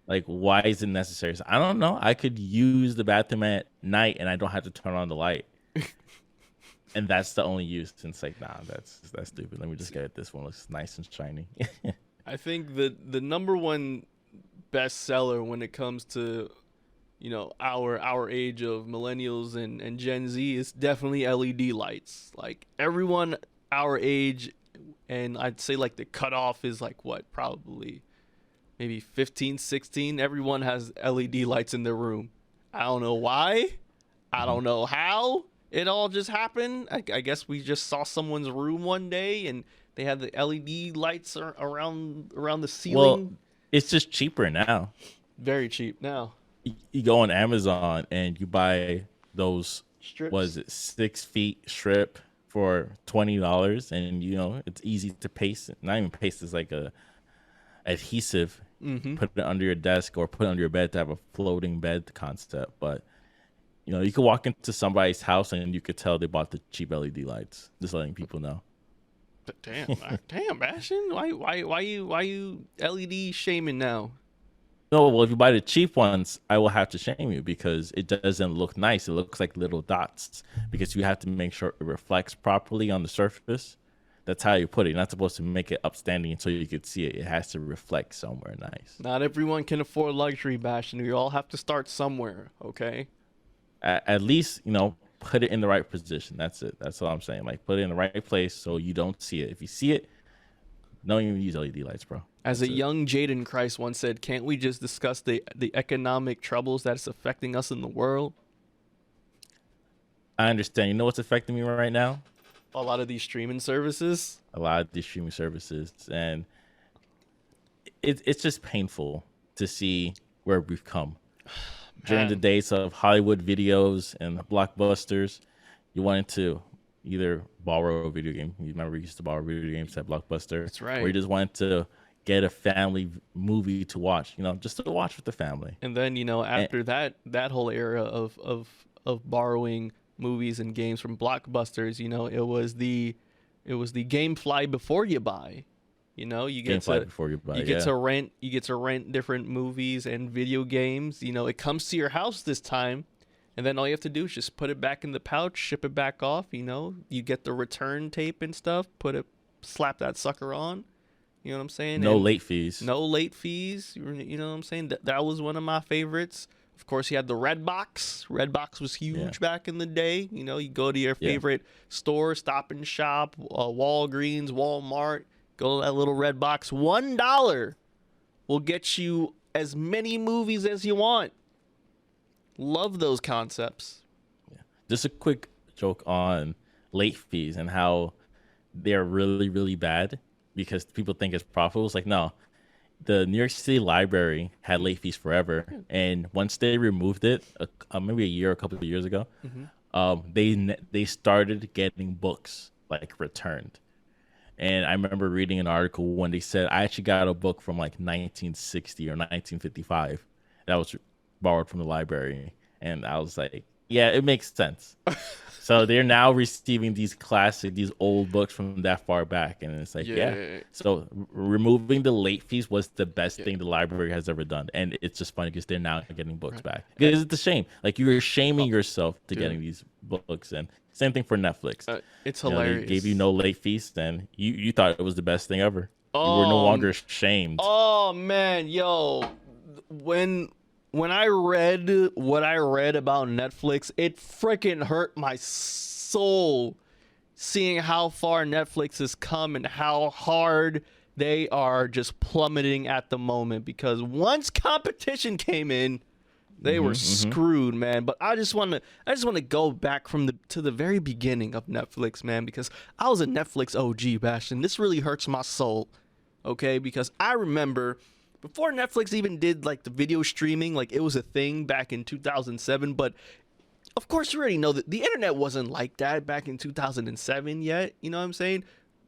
Like, why is it necessary? So I don't know. I could use the bathroom at night and I don't have to turn on the light. And that's the only use. And it's like, nah, that's stupid. Let me just get it. This one looks nice and shiny. I think the number one bestseller when it comes to, our age of millennials and Gen Z is definitely LED lights. Like everyone our age, and I'd say like the cutoff is like what, probably maybe 15, 16. Everyone has LED lights in their room. I don't know why. I don't know how it all just happened. I guess we just saw someone's room one day and they had the LED lights around the ceiling. Well, it's just cheaper now. Very cheap now. You go on Amazon and you buy those Strips. Was it 6 feet strip for $20, and it's easy to paste. Not even paste, it's like a adhesive. Put it under your desk or put it under your bed to have a floating bed concept. But you could walk into somebody's house and you could tell they bought the cheap LED lights. Just letting people know. Damn, Bastion. Why you LED shaming now? No, well, if you buy the cheap ones, I will have to shame you because it doesn't look nice. It looks like little dots because you have to make sure it reflects properly on the surface. That's how you put it. You're not supposed to make it upstanding until you can see it. It has to reflect somewhere nice. Not everyone can afford luxury, Bastion. We all have to start somewhere, okay? At least, put it in the right position. That's it. That's all I'm saying. Like, put it in the right place so you don't see it. If you see it, don't even use LED lights, bro. As a young Jaden Christ once said, can't we just discuss the economic troubles that's affecting us in the world? I understand. You know what's affecting me right now? A lot of these streaming services. And it's just painful to see where we've come. During the days of Hollywood videos and blockbusters, you wanted to either borrow a video game. You remember we used to borrow video games at Blockbuster. That's right. Or you just wanted to get a family movie to watch, just to watch with the family. And then, after that whole era of borrowing movies and games from Blockbusters, it was the GameFly before you buy. You get to rent different movies and video games. It comes to your house this time, and then all you have to do is just put it back in the pouch, ship it back off. You get the return tape and stuff. Slap that sucker on. You know what I'm saying? No late fees. No late fees. You know what I'm saying? That was one of my favorites. Of course, you had the Redbox. Redbox was huge back in the day. You go to your favorite store, Stop and Shop, Walgreens, Walmart. Go to that little Redbox. $1 will get you as many movies as you want. Love those concepts. Just a quick joke on late fees and how they're really, really bad because people think it's profitable. It's like, no, the New York City Library had late fees forever. And once they removed it, maybe a year, a couple of years ago, they started getting books like returned. And I remember reading an article when they said, I actually got a book from like 1960 or 1955 that was borrowed from the library. And I was like, yeah, it makes sense. So they're now receiving these old books from that far back. And it's like, yeah. So removing the late fees was the best thing the library has ever done. And it's just funny because they're now getting books back. Because it's a shame. Like, you're shaming yourself to getting these books. And same thing for Netflix. It's hilarious. They gave you no late fees, and you thought it was the best thing ever. You were no longer shamed. Oh, man, yo. When I read what I read about Netflix, it freaking hurt my soul seeing how far Netflix has come and how hard they are just plummeting at the moment, because once competition came in, they were screwed, man. But I just want to go back to the very beginning of Netflix, man, because I was a Netflix OG, Bastion. This really hurts my soul, okay? Because I remember before Netflix even did like the video streaming, like it was a thing back in 2007. But of course, you already know that the internet wasn't like that back in 2007 yet. You know what I'm saying?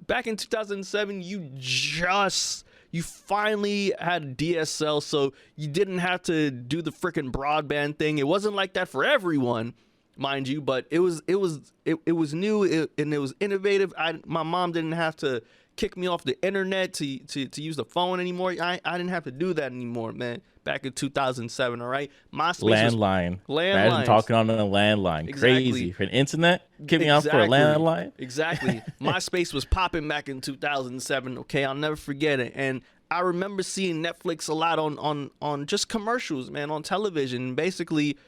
Back in 2007, you finally had DSL, so you didn't have to do the freaking broadband thing. It wasn't like that for everyone, mind you, but it was new and it was innovative. My mom didn't have to kick me off the internet to use the phone anymore. I didn't have to do that anymore, man. Back in 2007, all right? MySpace landline. Imagine talking on a landline. Exactly. Crazy. For an internet? Kick me off for a landline? Exactly. MySpace was popping back in 2007, okay? I'll never forget it. And I remember seeing Netflix a lot on just commercials, man, on television. Basically,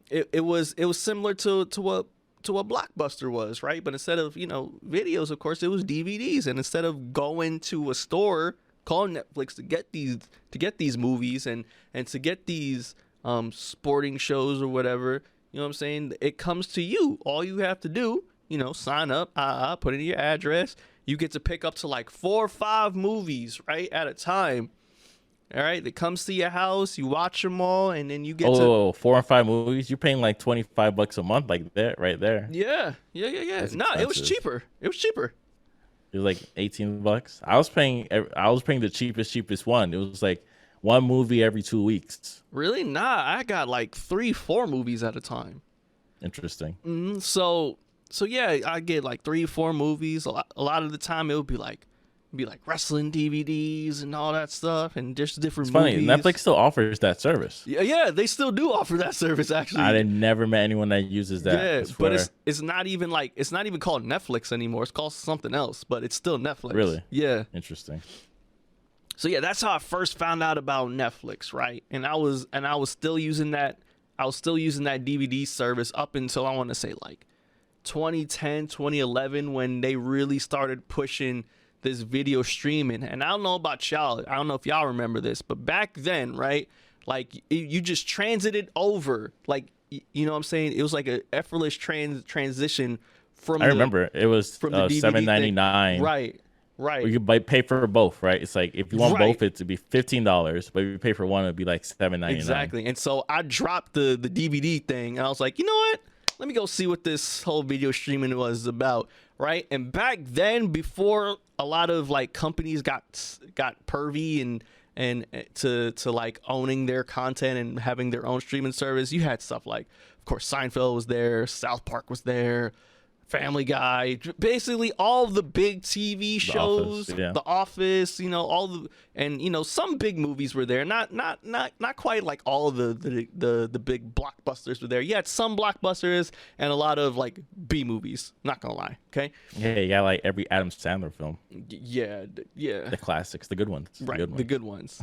it was similar to what Blockbuster was, right? But instead of, videos, of course, it was DVDs. And instead of going to a store, calling Netflix to get these movies and to get these sporting shows or whatever, you know what I'm saying? It comes to you. All you have to do, sign up, put in your address. You get to pick up to like 4 or 5 movies, right, at a time. All right, it comes to your house, you watch them all, and then you get 4 or 5 movies. You're paying like $25 a month, like that, right there. Yeah. No, it was cheaper. It was like $18. I was paying the cheapest one. It was like one movie every 2 weeks. Really? Nah, I got like 3-4 movies at a time. Interesting. So yeah, I get like 3-4 movies. A lot of the time it would be like wrestling DVDs and all that stuff, and just different movies. Funny, Netflix still offers that service. Yeah, they still do offer that service, actually. I never met anyone that uses that. Yeah, but it's not even called Netflix anymore. It's called something else, but it's still Netflix. Really? Yeah. Interesting. So yeah, that's how I first found out about Netflix, right? And I was still using that DVD service up until, I want to say, like 2010, 2011, when they really started pushing this video streaming. And I don't know about y'all. I don't know if y'all remember this, but back then, right? Like you just transited over, like, you know what I'm saying? It was like a effortless transition from. I remember it was from the $7.99. Right. Or you could pay for both, right? It's like if you want both, it'd be $15, but if you pay for one, it'd be like $7.99. Exactly. And so I dropped the DVD thing, and I was like, you know what? Let me go see what this whole video streaming was about, right? And back then, before a lot of like companies got pervy and to like owning their content and having their own streaming service, you had stuff like, of course, Seinfeld was there, South Park was there, Family Guy, basically all the big TV shows, The Office, and some big movies were there. Not quite like all of the big blockbusters were there. You had some blockbusters and a lot of like B movies. Not gonna lie, okay? Yeah, you got like every Adam Sandler film. Yeah. The classics, the good ones. Right, the good ones.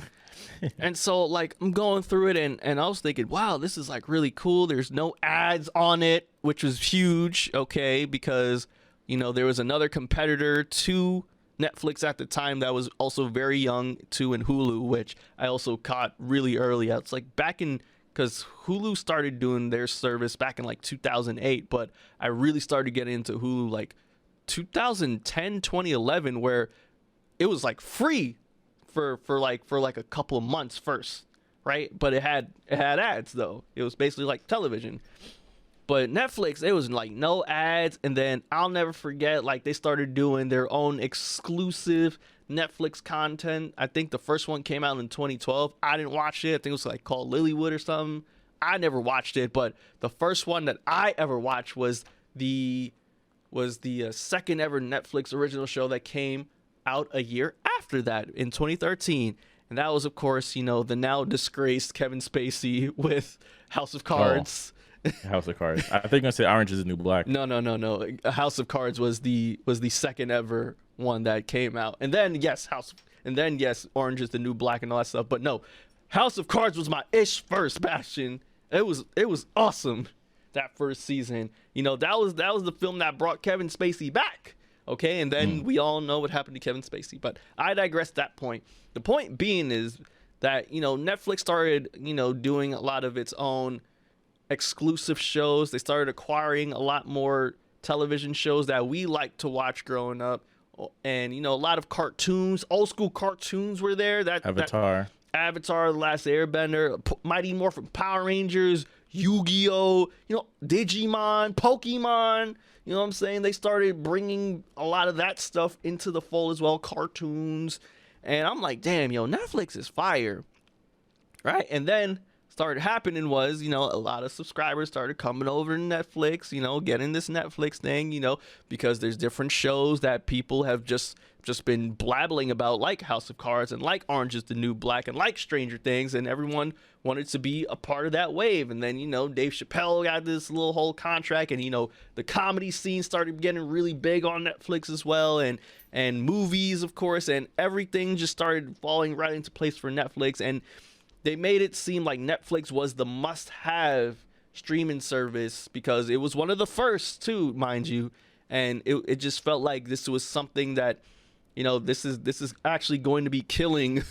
And so like I'm going through it and I was thinking, wow, this is like really cool. There's no ads on it, which was huge, okay, because there was another competitor to Netflix at the time that was also very young too, and Hulu, which I also caught really early. It's like back in, because Hulu started doing their service back in like 2008, but I really started getting into Hulu like 2010, 2011, where it was like free for like a couple of months first, right? But it had ads though. It was basically like television. But Netflix, it was like no ads, and then I'll never forget, like they started doing their own exclusive Netflix content. I think the first one came out in 2012. I didn't watch it. I think it was like called Lilywood or something. I never watched it, but the first one that I ever watched was the second ever Netflix original show that came out a year after that in 2013. And that was, of course, the now disgraced Kevin Spacey with House of Cards. House of Cards. I think I'm gonna say Orange is the New Black. No. House of Cards was the second ever one that came out, and then yes, Orange is the New Black and all that stuff. But no, House of Cards was my ish first passion. It was awesome that first season. That was the film that brought Kevin Spacey back. Okay, and then we all know what happened to Kevin Spacey. But I digress. That point. The point being is that Netflix started doing a lot of its own exclusive shows. They started acquiring a lot more television shows that we liked to watch growing up, and a lot of cartoons, old school cartoons were there. Avatar, The Last Airbender, Mighty Morphin Power Rangers, Yu-Gi-Oh, Digimon, Pokemon. You know what I'm saying? They started bringing a lot of that stuff into the fold as well, cartoons. And I'm like, damn, Netflix is fire, right? And then started happening was, a lot of subscribers started coming over to Netflix, getting this Netflix thing, because there's different shows that people have just been blabbling about, like House of Cards and like Orange is the New Black and like Stranger Things, and everyone wanted to be a part of that wave. And then, Dave Chappelle got this little whole contract, and, the comedy scene started getting really big on Netflix as well, and movies, of course, and everything just started falling right into place for Netflix. And they made it seem like Netflix was the must-have streaming service because it was one of the first too, mind you. And it just felt like this was something that, this is actually going to be killing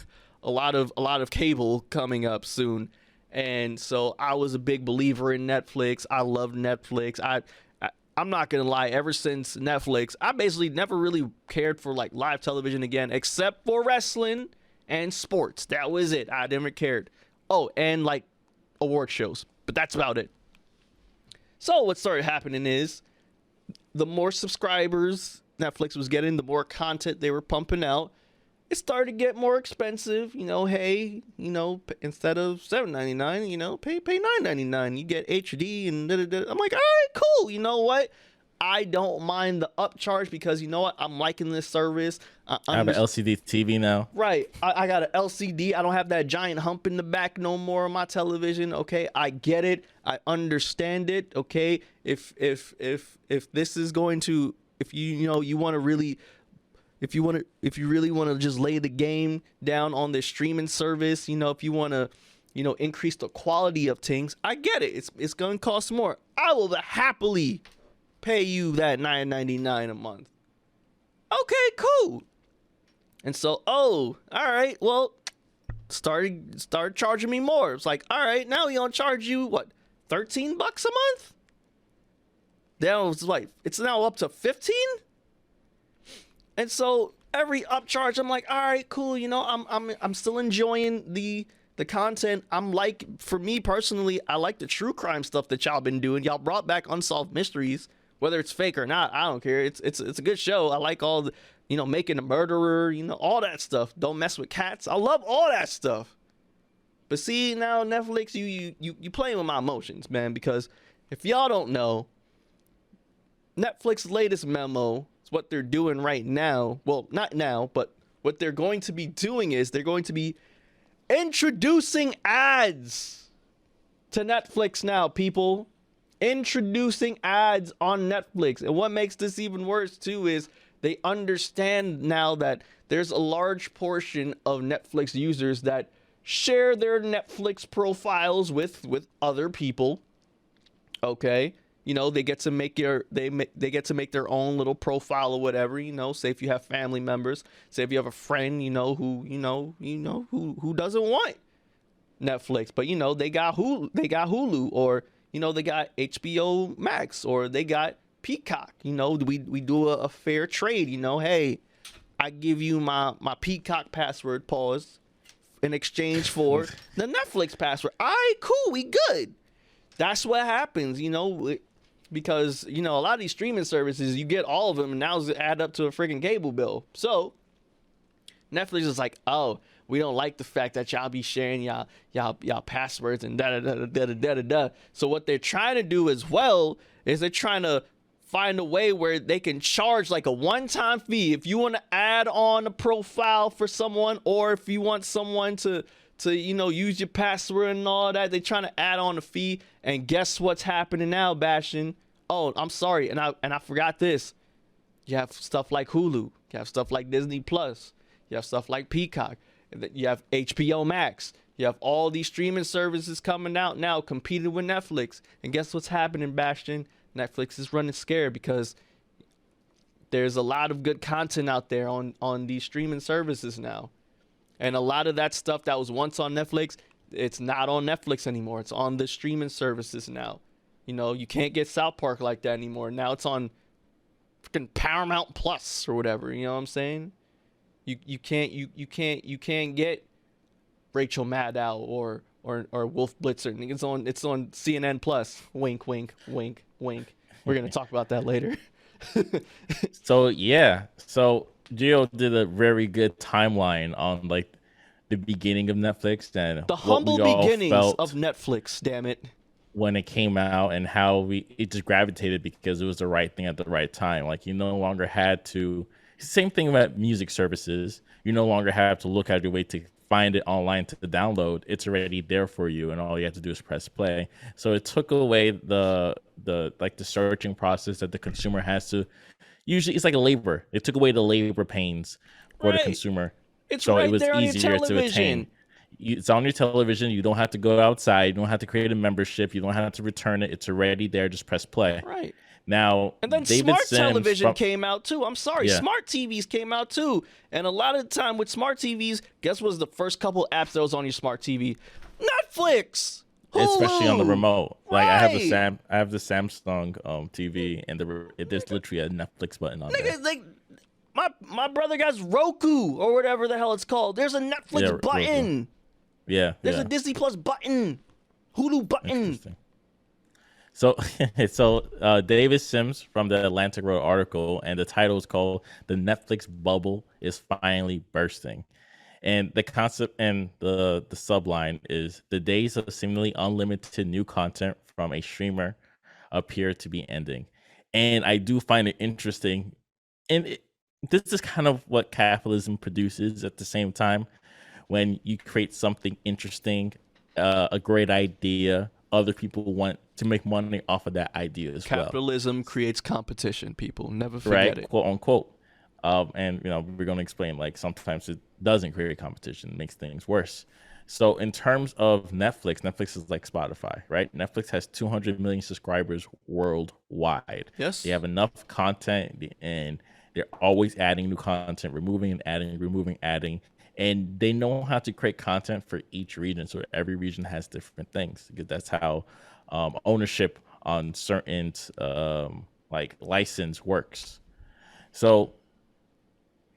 a lot of cable coming up soon. And so I was a big believer in Netflix. I loved Netflix. I'm not gonna lie. Ever since Netflix, I basically never really cared for like live television again, except for wrestling and sports. That was it. I never cared. Oh, and like award shows, but that's about it. So what started happening is the more subscribers Netflix was getting, the more content they were pumping out. It started to get more expensive. Hey, instead of $7.99, pay $9.99. You get HD and da-da-da. I'm like, all right, cool. You know what? I don't mind the upcharge because I'm liking this service. I have an LCD TV now. Right. I got an LCD. I don't have that giant hump in the back no more on my television. Okay. I get it. I understand it. Okay. If this is going to, if you really want to just lay the game down on this streaming service, if you want to, increase the quality of things, I get it. It's going to cost more. I will happily pay you that $9.99 a month. Okay, cool. And so, all right, well, started charging me more. It's like, all right, now we gonna charge you what, $13 a month? Then it's like, it's now up to 15. And so every upcharge, I'm like, all right, cool. I'm still enjoying the content. I'm like, for me personally, I like the true crime stuff that y'all been doing. Y'all brought back Unsolved Mysteries. Whether it's fake or not, I don't care. It's a good show. I like all the, Making a Murderer, all that stuff. Don't Mess with Cats. I love all that stuff. But see, now Netflix, you playing with my emotions, man, because if y'all don't know, Netflix's latest memo is what they're doing right now. Well, not now, but what they're going to be doing is they're going to be introducing ads to Netflix now, people. Introducing ads on Netflix. And what makes this even worse too is they understand now that there's a large portion of Netflix users that share their Netflix profiles with other people. Okay, You know, they get to make they get to make their own little profile or whatever. You know, say if you have family members, say if you have a friend, who doesn't want Netflix, but you know they got Hulu, or you know they got HBO Max, or they got Peacock. You know, we do a fair trade. You know, hey, I give you my Peacock password, pause, in exchange for the Netflix password. All right, cool, we good. That's what happens, you know, because, you know, a lot of these streaming services, you get all of them, and now it add up to a freaking cable bill. So Netflix is like, oh, we don't like the fact that y'all be sharing y'all passwords and da da da da da da da. So what they're trying to do as well is they're trying to find a way where they can charge like a one-time fee if you want to add on a profile for someone, or if you want someone to you know, use your password and all that. They're trying to add on a fee. And guess what's happening now, Bastion? Oh, I'm sorry, and I forgot this. You have stuff like Hulu, you have stuff like Disney Plus, you have stuff like Peacock, you have HBO Max, you have all these streaming services coming out now competing with Netflix. And guess what's happening, Bastion? Netflix is running scared because there's a lot of good content out there on these streaming services now. And a lot of that stuff that was once on Netflix, it's not on Netflix anymore. It's on the streaming services now. You know, you can't get South Park like that anymore. Now it's on freaking Paramount Plus or whatever. You know what I'm saying? You can't get Rachel Maddow or Wolf Blitzer. It's on CNN Plus. Wink, wink, wink, wink. We're gonna talk about that later. So Gio did a very good timeline on like the beginning of Netflix and the humble beginnings of Netflix. Damn it! When it came out and how it just gravitated because it was the right thing at the right time. Like you no longer had to. Same thing about music services. You no longer have to look at your way to find it online to download. It's already there for you, and all you have to do is press play. So it took away the searching process that the consumer has to. Usually, it's like a labor. It took away the labor pains for the consumer. It's so right it was there on your easier to television. attain. It's on your television. You don't have to go outside. You don't have to create a membership. You don't have to return it. It's already there. Just press play. Right. Now, and then David smart Sims television came out too. I'm sorry, Yeah. smart TVs came out too. And a lot of the time with smart TVs, guess what was the first couple apps that was on your smart TV? Netflix. Hulu. Especially on the remote. Like I Right. have the Samsung TV, and there's literally a Netflix button on there. Nigga, like my brother got Roku or whatever the hell it's called. There's a Netflix Yeah, button. Roku. Yeah. There's a Disney Plus button. Hulu button. Interesting. So, David Sims from the Atlantic wrote an article, and the title is called "The Netflix Bubble is Finally Bursting," and the concept and the subline is the days of seemingly unlimited new content from a streamer appear to be ending. And I do find it interesting, and this is kind of what capitalism produces at the same time. When you create something interesting, a great idea, other people want to make money off of that idea as well. Capitalism creates competition, people. Never forget it. Quote unquote. And we're going to explain, like, sometimes it doesn't create competition, it makes things worse. So in terms of Netflix is like Spotify, right? Netflix has 200 million subscribers worldwide. Yes. They have enough content, and they're always adding new content, removing and adding. And they know how to create content for each region. So every region has different things, because that's how ownership on certain like license works. So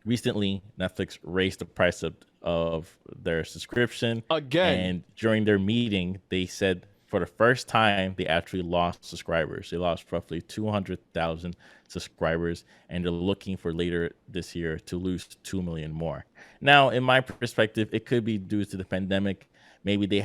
recently, Netflix raised the price of their subscription Again. And during their meeting, they said for the first time they actually lost subscribers. They lost roughly 200,000 subscribers, and they're looking for later this year to lose 2 million more. Now, in my perspective, it could be due to the pandemic. Maybe they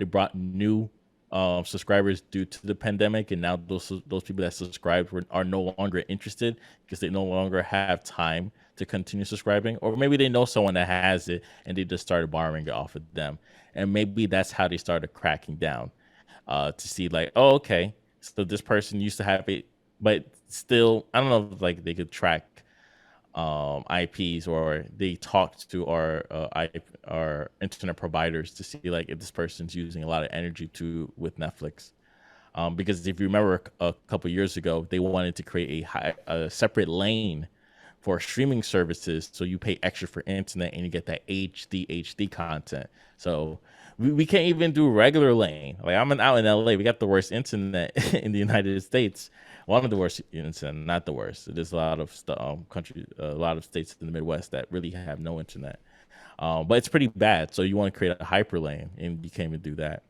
brought new subscribers due to the pandemic, and now those people that subscribed are no longer interested because they no longer have time to continue subscribing. Or maybe they know someone that has it and they just started borrowing it off of them, and maybe that's how they started cracking down to see, like, oh, okay, so this person used to have it, but still, I don't know if like they could track IPs, or they talked to our internet providers to see like if this person's using a lot of energy with Netflix. Because if you remember a couple years ago, they wanted to create a separate lane for streaming services, so you pay extra for internet and you get that HD content. So we can't even do regular lane. Like out in LA, we got the worst internet in the United States. One of the worst internet, not the worst. There's a lot of a lot of states in the Midwest that really have no internet. But it's pretty bad. So you want to create a hyperlane, and you can't even do that.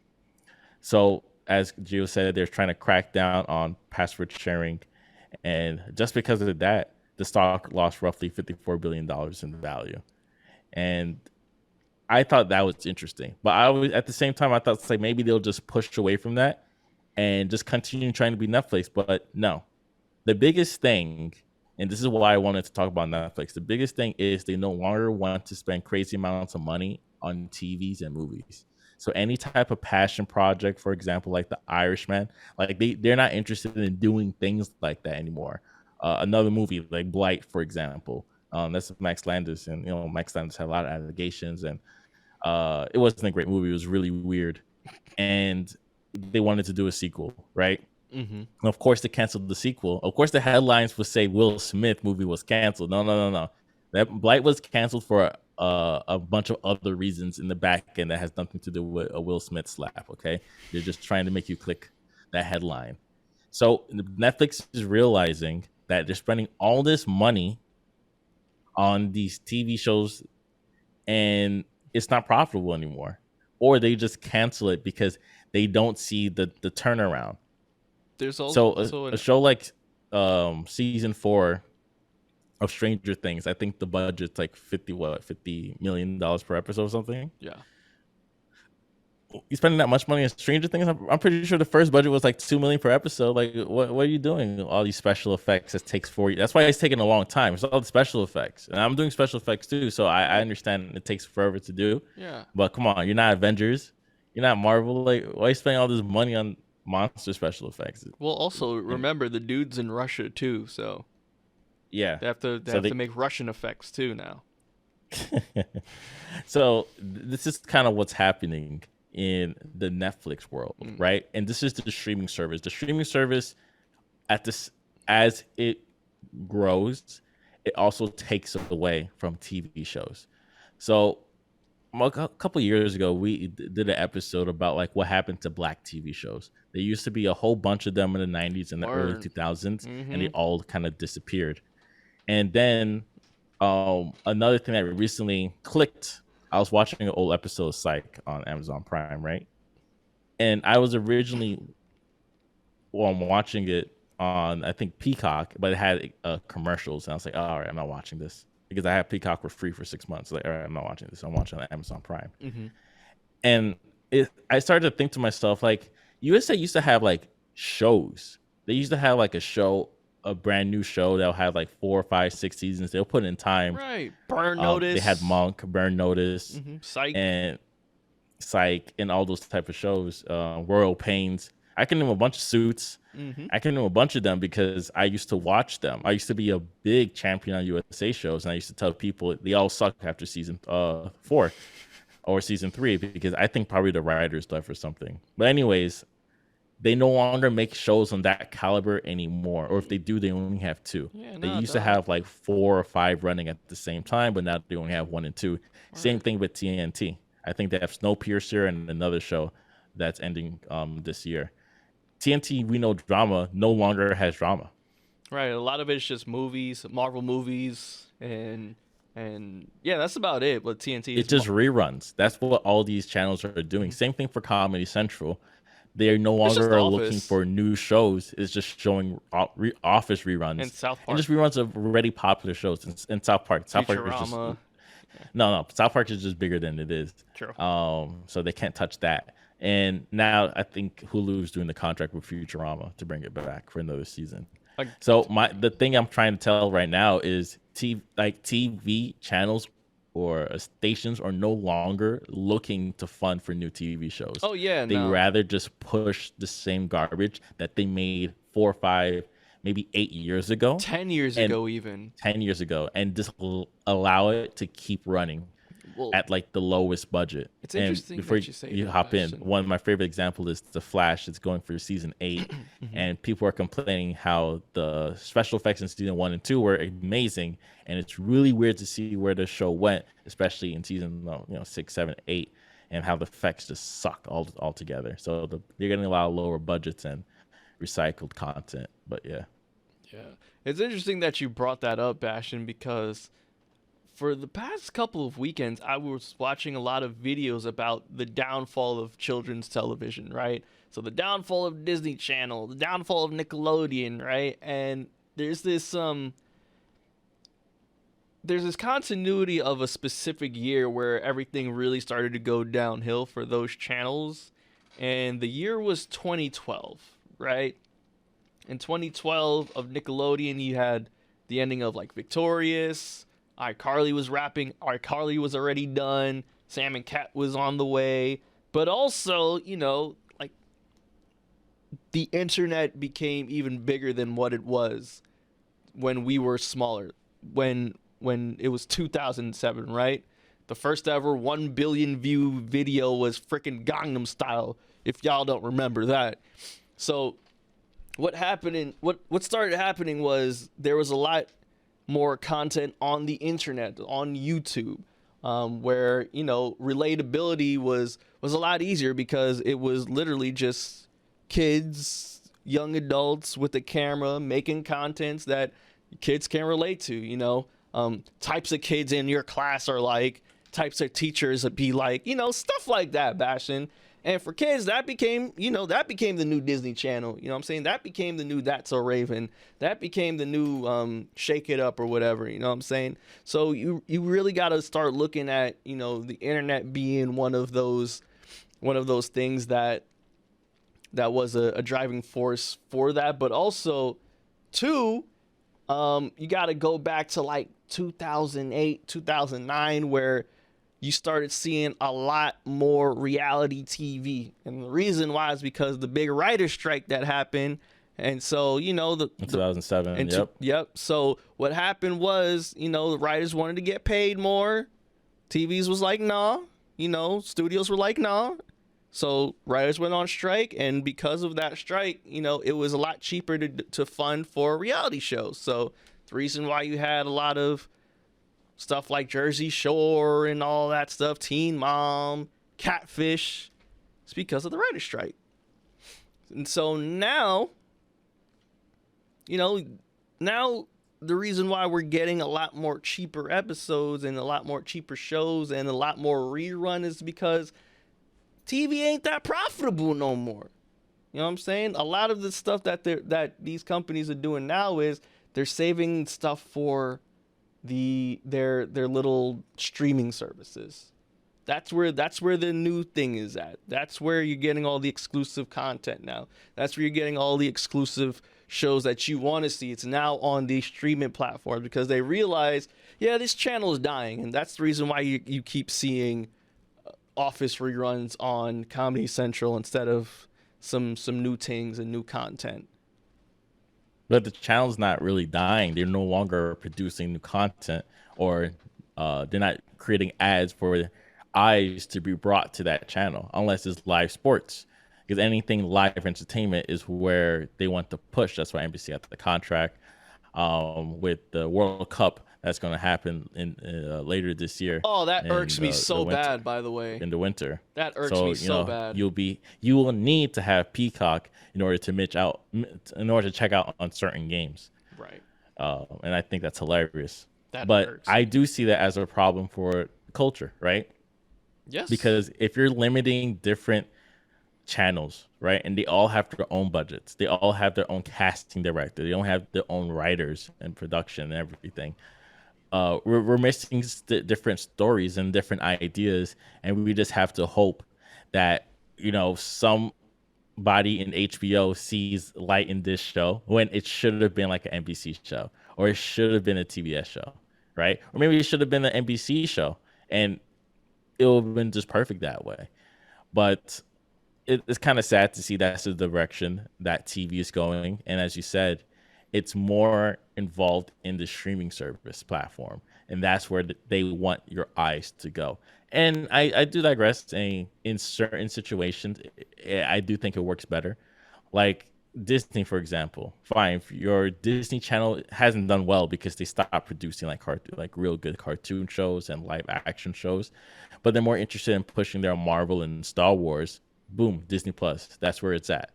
So as Gio said, they're trying to crack down on password sharing, and just because of that, the stock lost roughly $54 billion in value. And I thought that was interesting. But at the same time, I thought, like, maybe they'll just push away from that and just continue trying to be Netflix. But no. The biggest thing, and this is why I wanted to talk about Netflix, the biggest thing is they no longer want to spend crazy amounts of money on TVs and movies. So any type of passion project, for example, like The Irishman, like they're not interested in doing things like that anymore. Another movie like Blight, for example, that's Max Landis, and Max Landis had a lot of allegations, and it wasn't a great movie. It was really weird, and they wanted to do a sequel, right? Mm-hmm. Of course, they canceled the sequel. Of course, the headlines would say Will Smith movie was canceled. No. That Blight was canceled for a bunch of other reasons in the back end that has nothing to do with a Will Smith slap. Okay, they're just trying to make you click that headline. So Netflix is realizing that they're spending all this money on these TV shows, and it's not profitable anymore, or they just cancel it because they don't see the turnaround. There's also a show like season 4 of Stranger Things, I think the budget's like $50 million per episode or something. Yeah. You spending that much money on Stranger Things? I'm pretty sure the first budget was like $2 million per episode. Like, what are you doing? All these special effects, it takes 4 years. That's why it's taking a long time. It's all the special effects, and I'm doing special effects too, so I understand it takes forever to do. Yeah. But come on, you're not Avengers, you're not Marvel. Like, why are you spending all this money on monster special effects? Well, also remember the dude's in Russia too, so yeah, they have to make Russian effects too now. So this is kind of what's happening in the Netflix world, right? And this is the streaming service. The streaming service, as it grows, it also takes away from TV shows. So a couple of years ago, we did an episode about like what happened to black TV shows. There used to be a whole bunch of them in the 90s and the early 2000s, and they all kind of disappeared. And then another thing that recently clicked, I was watching an old episode of Psych on Amazon Prime, right? And I was originally watching it on, I think, Peacock, but it had commercials. And I was like, oh, all right, I'm not watching this. Because I had Peacock for free for 6 months. Like, all right, I'm not watching this. I'm watching it on Amazon Prime. Mm-hmm. And I started to think to myself, like, USA used to have, like, shows. They used to have, like, a brand new show that'll have like 4, 5, 6 seasons. They'll put in time. Right. Burn Notice. They had Monk, Burn Notice, Psych, and all those type of shows. Royal Pains. I can name a bunch of Suits. Mm-hmm. I can name a bunch of them because I used to watch them. I used to be a big champion on USA shows, and I used to tell people they all suck after season 4 or season 3 because I think probably the writers left or something. But anyways, they no longer make shows on that caliber anymore. Or if they do, they only have 2. Yeah, they used to have like 4 or 5 running at the same time, but now they only have 1 and 2. Right. Same thing with TNT. I think they have Snowpiercer and another show that's ending this year. TNT, we know drama, no longer has drama. Right. A lot of it's just movies, Marvel movies, and yeah, that's about it. But TNT, it's just reruns. That's what all these channels are doing. Same thing for Comedy Central. They no longer are looking for new shows. It's just showing Office reruns. And South Park. And just reruns of already popular shows. And South Park. South Park is just... No. South Park is just bigger than it is. True. So they can't touch that. And now I think Hulu's doing the contract with Futurama to bring it back for another season. So the thing I'm trying to tell right now is TV channels or stations are no longer looking to fund for new TV shows. Oh, yeah. They rather just push the same garbage that they made 4 or 5, maybe 8 years ago. 10 years ago, even. 10 years ago. And just allow it to keep running. Well, at like the lowest budget. it's And interesting before that you say you that, hop in, Bastion. one of my favorite examples is The Flash. It's going for season 8, and people are complaining how the special effects in season 1 and 2 were amazing, and it's really weird to see where the show went, especially in season 6, 7, 8, and how the effects just suck all together. So you're getting a lot of lower budgets and recycled content. But yeah. Yeah. It's interesting that you brought that up, Bastion, because for the past couple of weekends, I was watching a lot of videos about the downfall of children's television, right? So the downfall of Disney Channel, the downfall of Nickelodeon, right? And there's this continuity of a specific year where everything really started to go downhill for those channels. And the year was 2012, right? In 2012 of Nickelodeon, you had the ending of like Victorious, iCarly was rapping, iCarly was already done, Sam and Cat was on the way, but also, like the internet became even bigger than what it was when we were smaller, when it was 2007, right? The first ever 1 billion view video was freaking Gangnam Style, if y'all don't remember that. So what started happening was there was a lot more content on the internet, on YouTube, where relatability was a lot easier because it was literally just kids, young adults with a camera making contents that kids can relate to. Types of kids in your class are like, types of teachers would be like, stuff like that, Bastion. And for kids, that became the new Disney Channel. You know what I'm saying? That became the new That's So Raven. That became the new Shake It Up or whatever. You know what I'm saying? So you really got to start looking at, the internet being one of those things that was a driving force for that. But also, two, you got to go back to like 2008, 2009, where you started seeing a lot more reality TV. And the reason why is because the big writer strike that happened. And so, In 2007, yep. So what happened was, the writers wanted to get paid more. TVs was like, nah. Studios were like, nah. So writers went on strike. And because of that strike, it was a lot cheaper to fund for reality shows. So the reason why you had a lot of stuff like Jersey Shore and all that stuff, Teen Mom, Catfish, it's because of the writer's strike. And so now, now the reason why we're getting a lot more cheaper episodes and a lot more cheaper shows and a lot more rerun is because TV ain't that profitable no more. You know what I'm saying? A lot of the stuff that these companies are doing now is they're saving stuff for their little streaming services. That's where the new thing is at. That's where you're getting all the exclusive content now. That's where you're getting all the exclusive shows that you want to see. It's now on the streaming platforms because they realize, this channel is dying, and that's the reason why you keep seeing Office reruns on Comedy Central instead of some new things and new content. But the channel's not really dying. They're no longer producing new content, or they're not creating ads for eyes to be brought to that channel unless it's live sports. Because anything live entertainment is where they want to push. That's why NBC got the contract with the World Cup that's going to happen in later this year. Oh, that irks me so bad, by the way. In the winter. That irks me so bad. You will need to have Peacock in order to check out on certain games. Right. And I think that's hilarious. But irks me. I do see that as a problem for culture, right? Yes. Because if you're limiting different channels, right, and they all have their own budgets, they all have their own casting director, they don't have their own writers and production and everything. We're missing different stories and different ideas, and we just have to hope that somebody in HBO sees light in this show when it should have been like an NBC show, or it should have been a TBS show, right? Or maybe it should have been an NBC show, and it would have been just perfect that way. But it's kind of sad to see that's the direction that TV is going, and as you said, it's more involved in the streaming service platform, and that's where they want your eyes to go. And I do digress. In certain situations, I do think it works better. Like Disney, for example. Fine, if your Disney Channel hasn't done well because they stopped producing like real good cartoon shows and live action shows, but they're more interested in pushing their Marvel and Star Wars. Boom, Disney Plus. That's where it's at.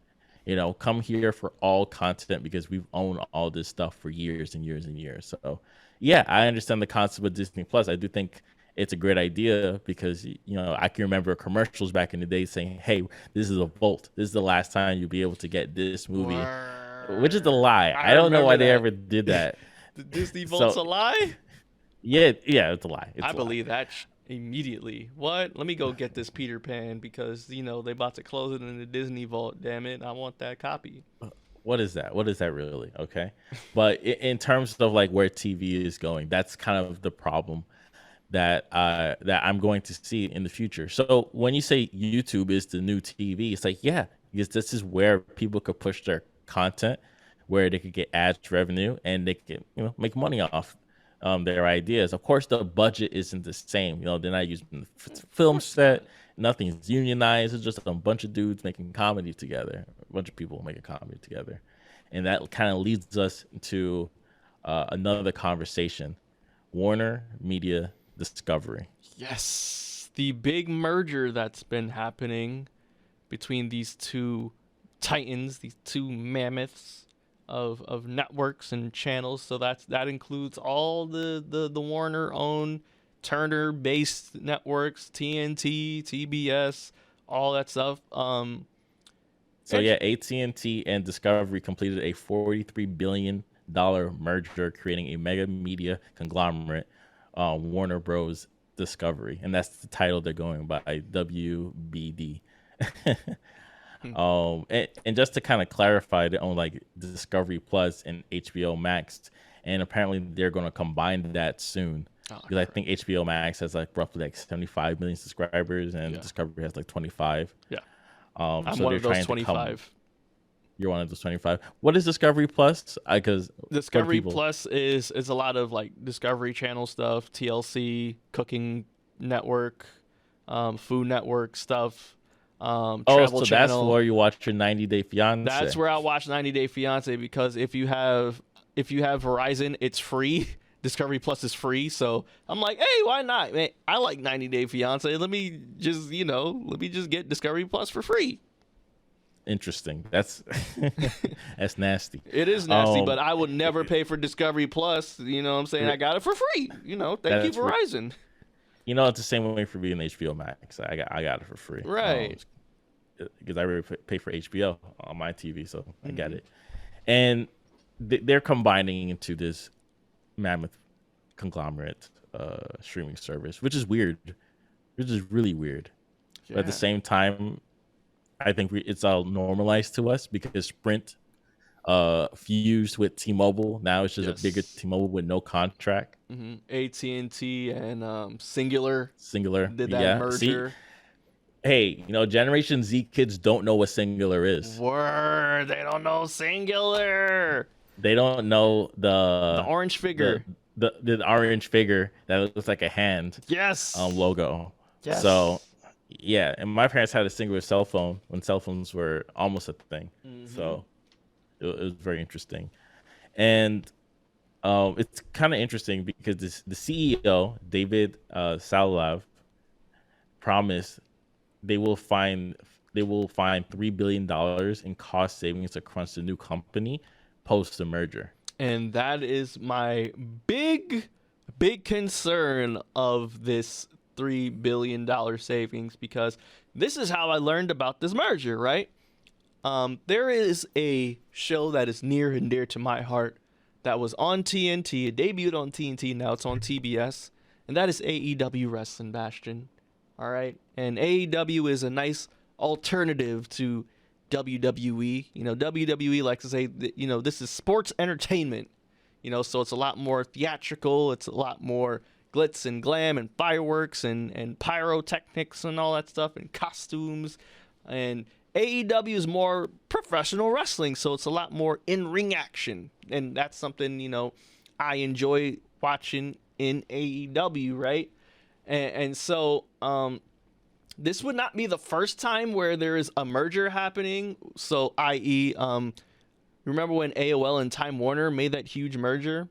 Come here for all content because we've owned all this stuff for years and years and years. So, yeah, I understand the concept of Disney Plus. I do think it's a great idea because, I can remember commercials back in the day saying, hey, this is a vault. This is the last time you'll be able to get this movie, which is a lie. I don't know why they ever did that. The Disney Vault's a lie? Yeah, it's a lie. I believe that immediately. What? Let me go get this Peter Pan because, they about to close it in the Disney Vault. Damn it. I want that copy. What is that? What is that really? Okay. But in terms of like where TV is going, that's kind of the problem that I'm going to see in the future. So when you say YouTube is the new TV, it's like, yeah, because this is where people could push their content, where they could get ads revenue and they can, make money off their ideas. Of course, the budget isn't the same. They're not using the film set. Nothing's unionized. It's just a bunch of dudes making comedy together, a bunch of people making comedy together. And that kind of leads us to another conversation. Warner Media Discovery. Yes. The big merger that's been happening between these two titans, these two mammoths of networks and channels. So that includes all the Warner owned Turner based networks, TNT, TBS, all that stuff. So yeah, AT&T and Discovery completed a $43 billion merger, creating a mega media conglomerate, Warner Bros. Discovery, and that's the title they're going by, WBD. And just to kind of clarify, they own like Discovery Plus and HBO Max, and apparently they're going to combine that soon. Because I think HBO Max has like roughly like 75 million subscribers, and Discovery has like 25. Yeah. I'm one of those 25. You're one of those 25. What is Discovery Plus? Because Discovery Plus is a lot of like Discovery Channel stuff, TLC, Cooking Network, Food Network stuff. Travel so Channel. That's where you watch your 90 Day Fiance. That's where I watch 90 Day Fiance, because if you have Verizon, it's free. Discovery Plus is free, so I'm like, hey, why not? Man, I like 90 Day Fiance. Let me just get Discovery Plus for free. Interesting. That's nasty. It is nasty, but I would never pay for Discovery Plus. You know what I'm saying? I got it for free. Thank you, Verizon. It's the same way for being HBO Max. I got it for free. Right. Because I already pay for HBO on my TV, so I get it. And they're combining into this mammoth conglomerate streaming service, which is weird. Which is really weird. Yeah. But at the same time, I think it's all normalized to us because Sprint fused with T-Mobile. Now it's just a bigger T-Mobile with no contract. Mm-hmm. AT&T and Singular did that merger. See, hey, Generation Z kids don't know what Singular is. Word, they don't know Singular. They don't know the orange figure. The orange figure that looks like a hand. Yes. Logo. Yes. So, yeah, and my parents had a Singular cell phone when cell phones were almost a thing. Mm-hmm. So it was very interesting. And it's kind of interesting because the CEO, David Salov, promised they will find $3 billion in cost savings across the new company post the merger. And that is my big concern of this $3 billion savings, because this is how I learned about this merger, right? There is a show that is near and dear to my heart that was on TNT. It debuted on TNT, now it's on TBS, and that is AEW Wrestling, Bastion. All right? And AEW is a nice alternative to WWE. WWE likes to say that, this is sports entertainment. So it's a lot more theatrical. It's a lot more glitz and glam and fireworks and pyrotechnics and all that stuff and costumes. And AEW is more professional wrestling, so it's a lot more in-ring action, and that's something, I enjoy watching in AEW, right? And so this would not be the first time where there is a merger happening. So, i.e., remember when AOL and Time Warner made that huge merger?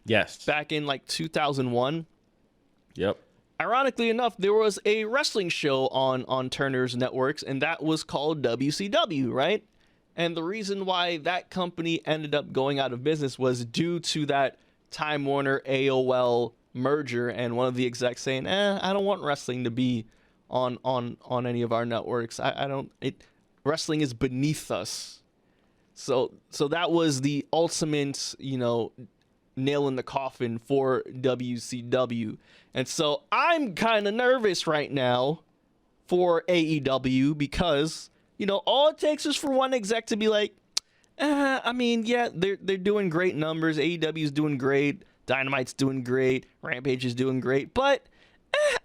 Yes. Back in like 2001. Yep. Ironically enough, there was a wrestling show on Turner's networks, and that was called WCW, right? And the reason why that company ended up going out of business was due to that Time Warner AOL merger, and one of the execs saying, I don't want wrestling to be on any of our networks. Wrestling is beneath us. So that was the ultimate, nail in the coffin for WCW. And so I'm kind of nervous right now for AEW because, all it takes is for one exec to be like, they're doing great numbers. AEW is doing great. Dynamite's doing great. Rampage is doing great. But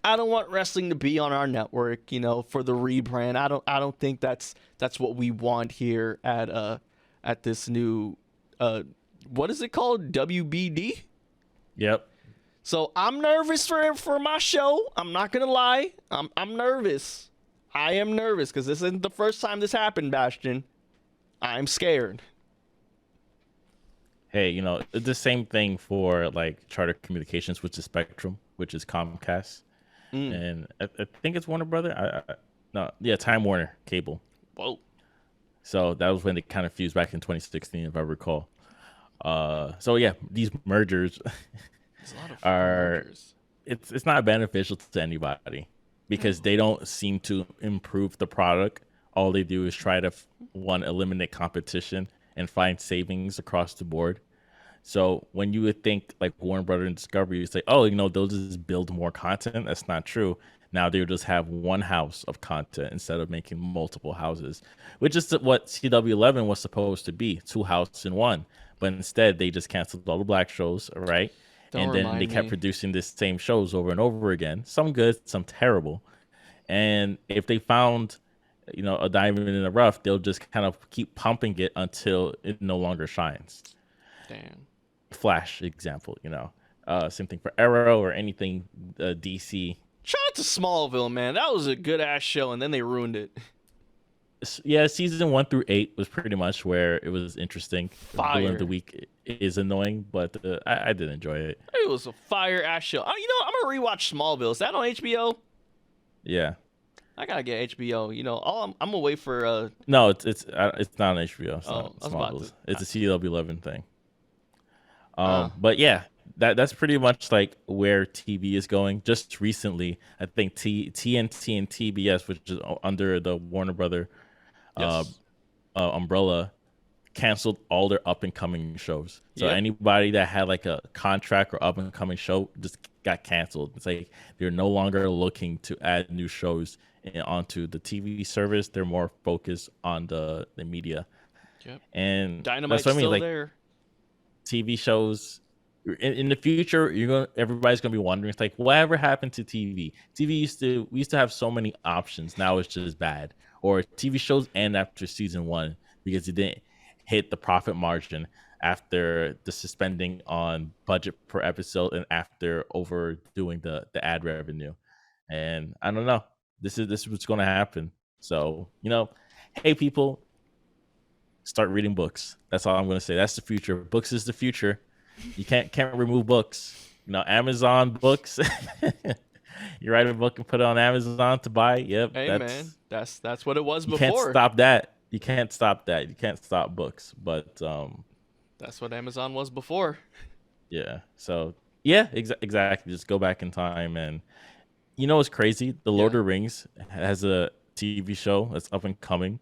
I don't want wrestling to be on our network, for the rebrand. I don't think that's what we want here at this new what is it called? WBD? Yep. So I'm nervous for my show. I'm not gonna lie. I'm nervous. I am nervous because this isn't the first time this happened, Bastion. I'm scared. Hey, it's the same thing for like Charter Communications, which is Spectrum, which is Comcast, and I think it's Warner Brother. Time Warner Cable. Whoa. So that was when they kind of fused back in 2016, if I recall. These mergers it's not beneficial to anybody because they don't seem to improve the product. All they do is try to eliminate competition and find savings across the board. So when you would think like Warner Brother and Discovery, you say, they'll just build more content. That's not true. Now they'll just have one house of content instead of making multiple houses, which is what CW11 was supposed to be, 2 houses in one. But instead, they just canceled all the black shows, right? And then they kept producing the same shows over and over again. Some good, some terrible. And if they found, a diamond in the rough, they'll just kind of keep pumping it until it no longer shines. Damn. Flash example, same thing for Arrow or anything DC. Shout out to Smallville, man. That was a good ass show, and then they ruined it. Yeah, season 1 through 8 was pretty much where it was interesting. Fire. Villain of the week is annoying, but I did enjoy it. It was a fire ass show. I'm gonna rewatch Smallville. Is that on HBO? Yeah. I gotta get HBO. I'm gonna wait for. No, it's not on HBO. It's not I was Smallville. It's a CW11 thing. But yeah, that's pretty much like where TV is going. Just recently, I think TNT and TBS, which is under the Warner Brother umbrella, canceled all their up and coming shows. So anybody that had like a contract or up and coming show just got canceled. It's like they're no longer looking to add new shows onto the TV service. They're more focused on the media. Yep. And Dynamite's that's what I mean. still Like there. TV shows in the future, everybody's gonna be wondering. It's like, whatever happened to TV? We used to have so many options. Now it's just bad. Or TV shows end after season 1 because it didn't hit the profit margin after the suspending on budget per episode and after overdoing the ad revenue. And I don't know. This is what's gonna happen. So hey people, start reading books. That's all I'm going to say. That's the future. Books is the future. You can't remove books. Amazon books. You write a book and put it on Amazon to buy. Yep. Hey man, that's what it was before. You can't stop that. You can't stop that. You can't stop books. But that's what Amazon was before. Yeah. So yeah, exactly. Just go back in time, and what's crazy? The Lord of the Rings has a TV show that's up and coming.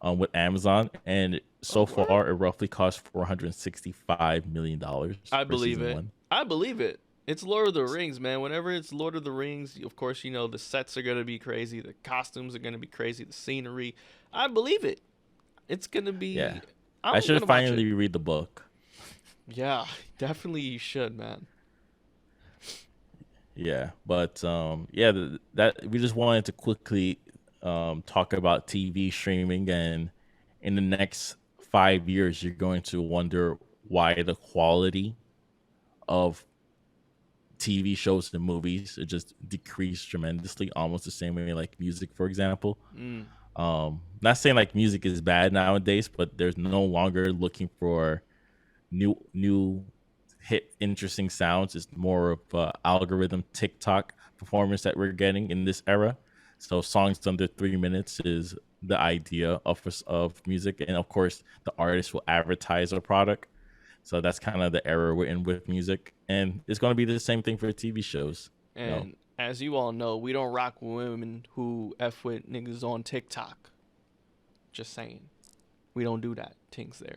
With Amazon, and so far it roughly cost $465 million. I believe it. I believe it. It's Lord of the Rings, man. Whenever it's Lord of the Rings, of course, the sets are going to be crazy. The costumes are going to be crazy. The scenery. I believe it. It's going to be... Yeah. I should finally read the book. Yeah, definitely you should, man. Yeah, but that we just wanted to quickly talk about TV streaming, and in the next 5 years, you're going to wonder why the quality of TV shows and movies it just decreased tremendously, almost the same way like music, for example. Not saying like music is bad nowadays, but there's no longer looking for new hit interesting sounds. It's more of algorithm TikTok performance that we're getting in this era. So songs under 3 minutes is the idea of music, and of course the artist will advertise a product. So that's kind of the era we're in with music, and it's going to be the same thing for TV shows. And as you all know, we don't rock with women who F with niggas on TikTok. Just saying. We don't do that. Things there.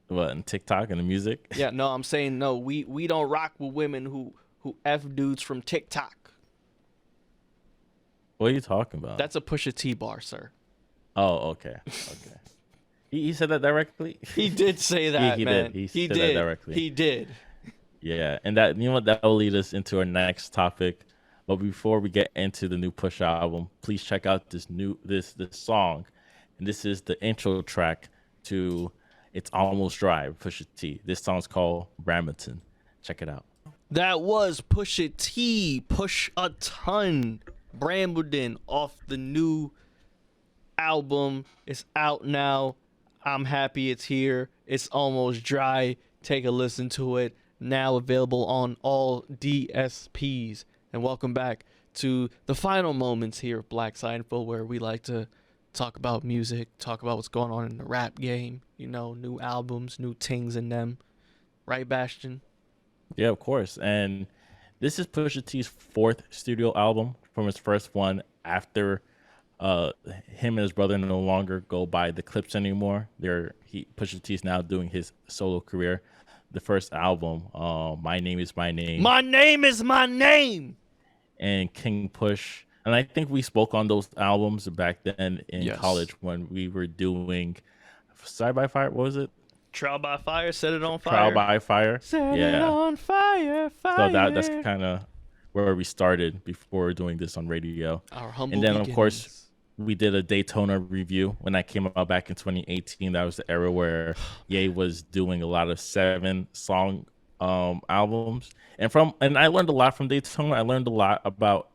What, in TikTok and the music? Yeah, no, I'm saying no. We don't rock with women who F dudes from TikTok. What are you talking about? That's a Pusha-T bar, sir. Oh, okay. Okay. He said that directly? He did say that, he man. Did. He said that directly. He did. Yeah, and that, you know what, that will lead us into our next topic. But before we get into the new Push album, please check out this song. And this is the intro track to It's Almost Dry, Pusha-T. This song's called Brampton. Check it out. That was Pusha-T, Push a Ton, Brambleton, off the new album. It's out now. I'm happy it's here. It's almost dry. Take a listen to it. Now available on all DSPs. And welcome back to the final moments here of Black Seinfeld, where we like to talk about music, talk about what's going on in the rap game, you know, new albums, new things in them. Right, Bastion? Yeah, of course. And this is Pusha T's fourth studio album from his first one after him and his brother no longer go by the Clips anymore. Pusha T is now doing his solo career. The first album, My Name Is My Name. My Name Is My Name! And King Push. And I think we spoke on those albums back then in college when we were doing Side by Fire. What was it? Trial by Fire, Set It On Fire. Trial by Fire. Set it on fire, fire. So that's kind of where we started before doing this on radio. Our humble And then, beginnings. of course, we did a Daytona review when that came out back in 2018. That was the era where Ye was doing a lot of 7-song albums. And I learned a lot from Daytona. I learned a lot about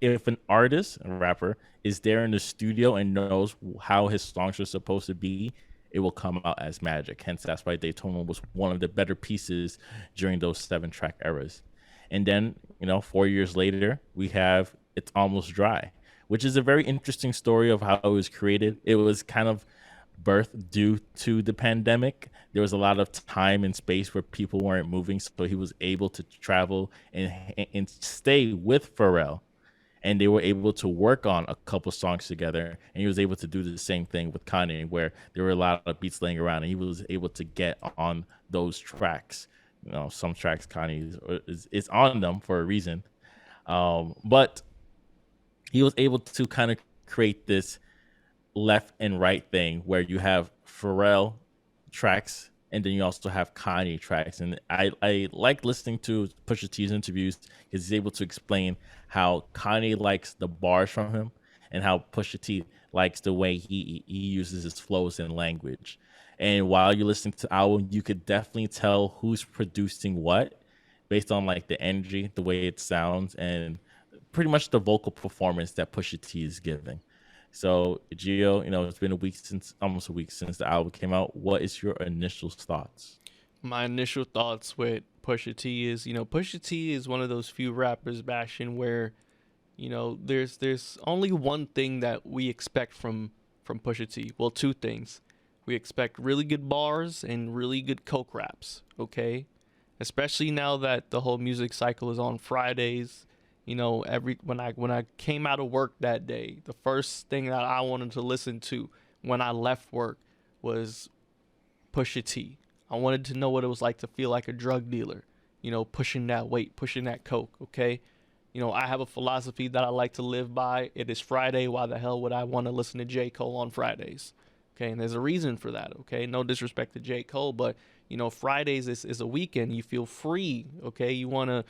if an artist, a rapper, is there in the studio and knows how his songs are supposed to be, it will come out as magic. Hence, that's why Daytona was one of the better pieces during those 7-track eras. And then, 4 years later, we have It's Almost Dry, which is a very interesting story of how it was created. It was kind of birthed due to the pandemic. There was a lot of time and space where people weren't moving, so he was able to travel and stay with Pharrell. And they were able to work on a couple songs together. And he was able to do the same thing with Kanye, where there were a lot of beats laying around, and he was able to get on those tracks. Some tracks Kanye is on them for a reason. But he was able to kind of create this left and right thing where you have Pharrell tracks and then you also have Kanye tracks. And I like listening to Pusha T's interviews because he's able to explain how Kanye likes the bars from him and how Pusha T likes the way he uses his flows and language. And while you're listening to the album, you could definitely tell who's producing what based on like the energy, the way it sounds, and pretty much the vocal performance that Pusha T is giving. So, Gio, it's been almost a week since the album came out. What is your initial thoughts? My initial thoughts with Pusha T is, Pusha T is one of those few rappers, Bastion, where, there's only one thing that we expect from Pusha T. Well, two things. We expect really good bars and really good coke raps, okay? Especially now that the whole music cycle is on Fridays. When I came out of work that day, the first thing that I wanted to listen to when I left work was Pusha T. I wanted to know what it was like to feel like a drug dealer, pushing that weight, pushing that coke, okay? I have a philosophy that I like to live by. It is Friday. Why the hell would I want to listen to J. Cole on Fridays? Okay, and there's a reason for that, okay? No disrespect to J. Cole, but, Fridays is a weekend. You feel free, okay? You want to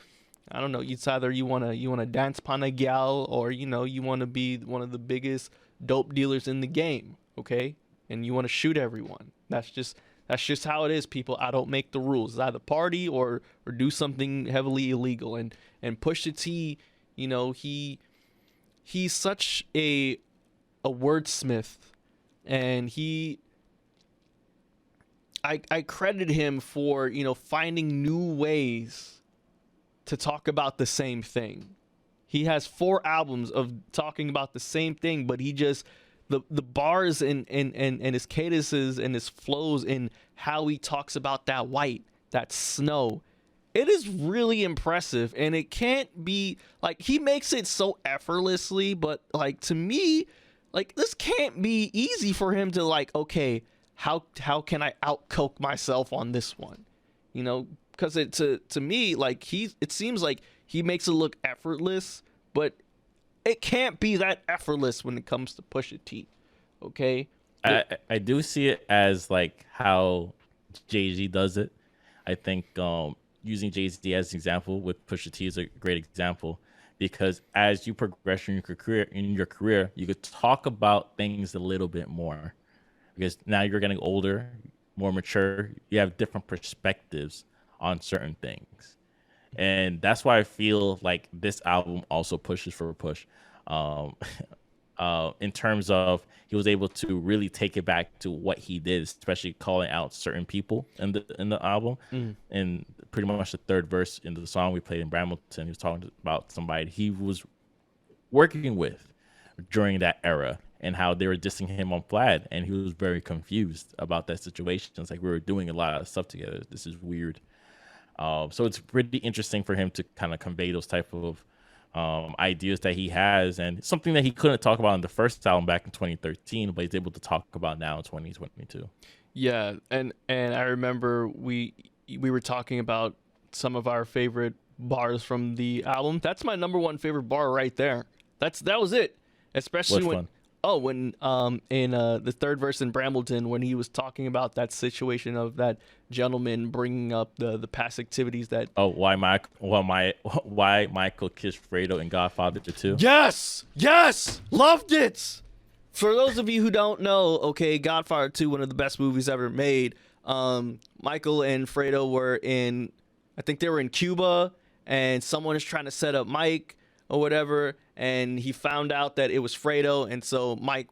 I don't know. It's either you wanna dance pan a gal, or you wanna be one of the biggest dope dealers in the game. Okay, and you wanna shoot everyone. That's just how it is, people. I don't make the rules. It's either party or do something heavily illegal. And Pusha T, he's such a wordsmith, and I credit him for finding new ways to talk about the same thing. He has 4 albums of talking about the same thing, but he just the bars and his cadences and his flows and how he talks about that snow. It is really impressive, and it can't be like he makes it so effortlessly, but like to me, like this can't be easy for him to like, okay, how can I outcoke myself on this one? Because it to me, like it seems like he makes it look effortless, but it can't be that effortless when it comes to Pusha T. Okay? I do see it as like how Jay-Z does it. I think using Jay-Z as an example with Pusha T is a great example, because as you progress in your career, you could talk about things a little bit more, because now you're getting older, more mature. You have different perspectives on certain things. And that's why I feel like this album also pushes for a push. Um, in terms of he was able to really take it back to what he did, especially calling out certain people in the album. And pretty much the third verse in the song we played in Brambleton, he was talking about somebody he was working with during that era and how they were dissing him on Vlad, and he was very confused about that situation. It's like, we were doing a lot of stuff together. This is weird. So it's pretty interesting for him to kind of convey those type of ideas that he has, and something that he couldn't talk about in the first album back in 2013, but he's able to talk about now in 2022. Yeah, and I remember we were talking about some of our favorite bars from the album. That's my number one favorite bar right there. That was it. Especially Which when one? when in the third verse in Brambleton, when he was talking about that situation of that gentleman bringing up the past activities that Why Michael kissed Fredo in Godfather 2? Yes, loved it. For those of you who don't know, okay, Godfather 2, one of the best movies ever made. Michael and Fredo were I think they were in Cuba, and someone is trying to set up Mike or whatever, and he found out that it was Fredo, and so Mike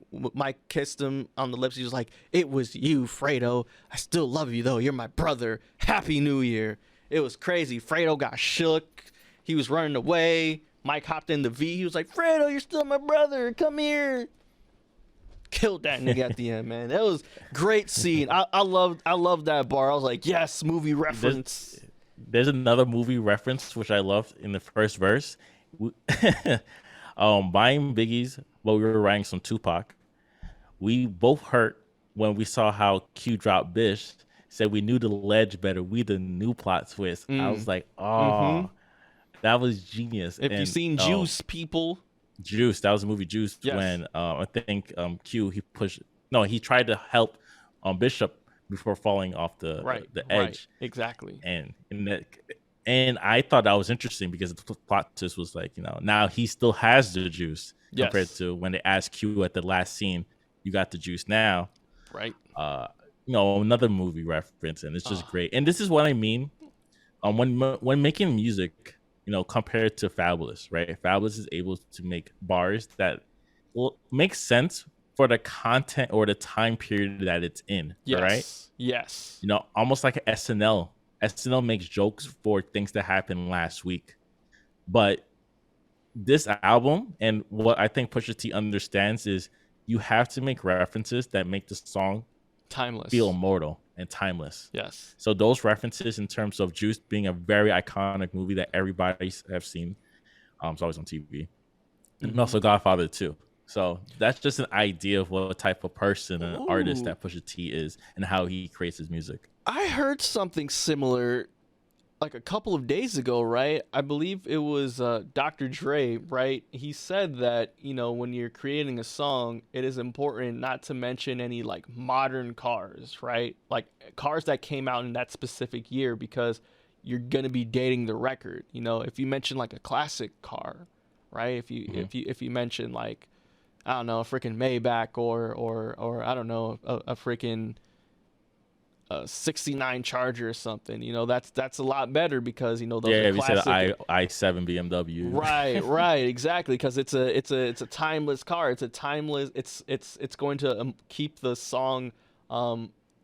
kissed him on the lips. He was like, "It was you, Fredo. I still love you though. You're my brother. Happy New Year." It was crazy. Fredo got shook. He was running away. Mike hopped in the V. He was like, "Fredo, you're still my brother. Come here." Killed that nigga at the end, man. That was great scene. I loved that bar. I was like, yes, movie reference. There's another movie reference which I loved in the first verse. Buying Biggie's while we were writing some Tupac. We both hurt when we saw how Q dropped Bish. Said we knew the ledge better. We the new plot twist. I was like, that was genius. If you've seen Juice, people. Juice, that was the movie Juice. Yes. When I think Q he tried to help Bishop before falling off the edge. Right, exactly. And I thought that was interesting because the plot twist was like, now he still has the juice compared to when they asked Q at the last scene, you got the juice now. Right. Another movie reference, and it's just great. And this is what I mean. When making music, compared to Fabulous, right? Fabulous is able to make bars that will make sense for the content or the time period that it's in, right? Yes. Almost like an SNL. SNL makes jokes for things that happened last week. But this album, and what I think Pusha T understands, is you have to make references that make the song timeless, feel immortal and timeless. Yes. So those references in terms of Juice being a very iconic movie that everybody have seen. It's always on TV. And also Godfather 2. So that's just an idea of what type of person and artist that Pusha T is and how he creates his music. I heard something similar like a couple of days ago, right? I believe it was Dr. Dre, right? He said that, when you're creating a song, it is important not to mention any like modern cars, right? Like cars that came out in that specific year, because you're gonna be dating the record. You know, if you mention like a classic car, right? If you mention like, I don't know, a freaking Maybach or I don't know, a freaking 69 Charger or something, you know, that's a lot better because, you know, those Yeah, are if you said classic. I7 BMW. Right, exactly, because it's a timeless car. It's a timeless. It's going to keep the song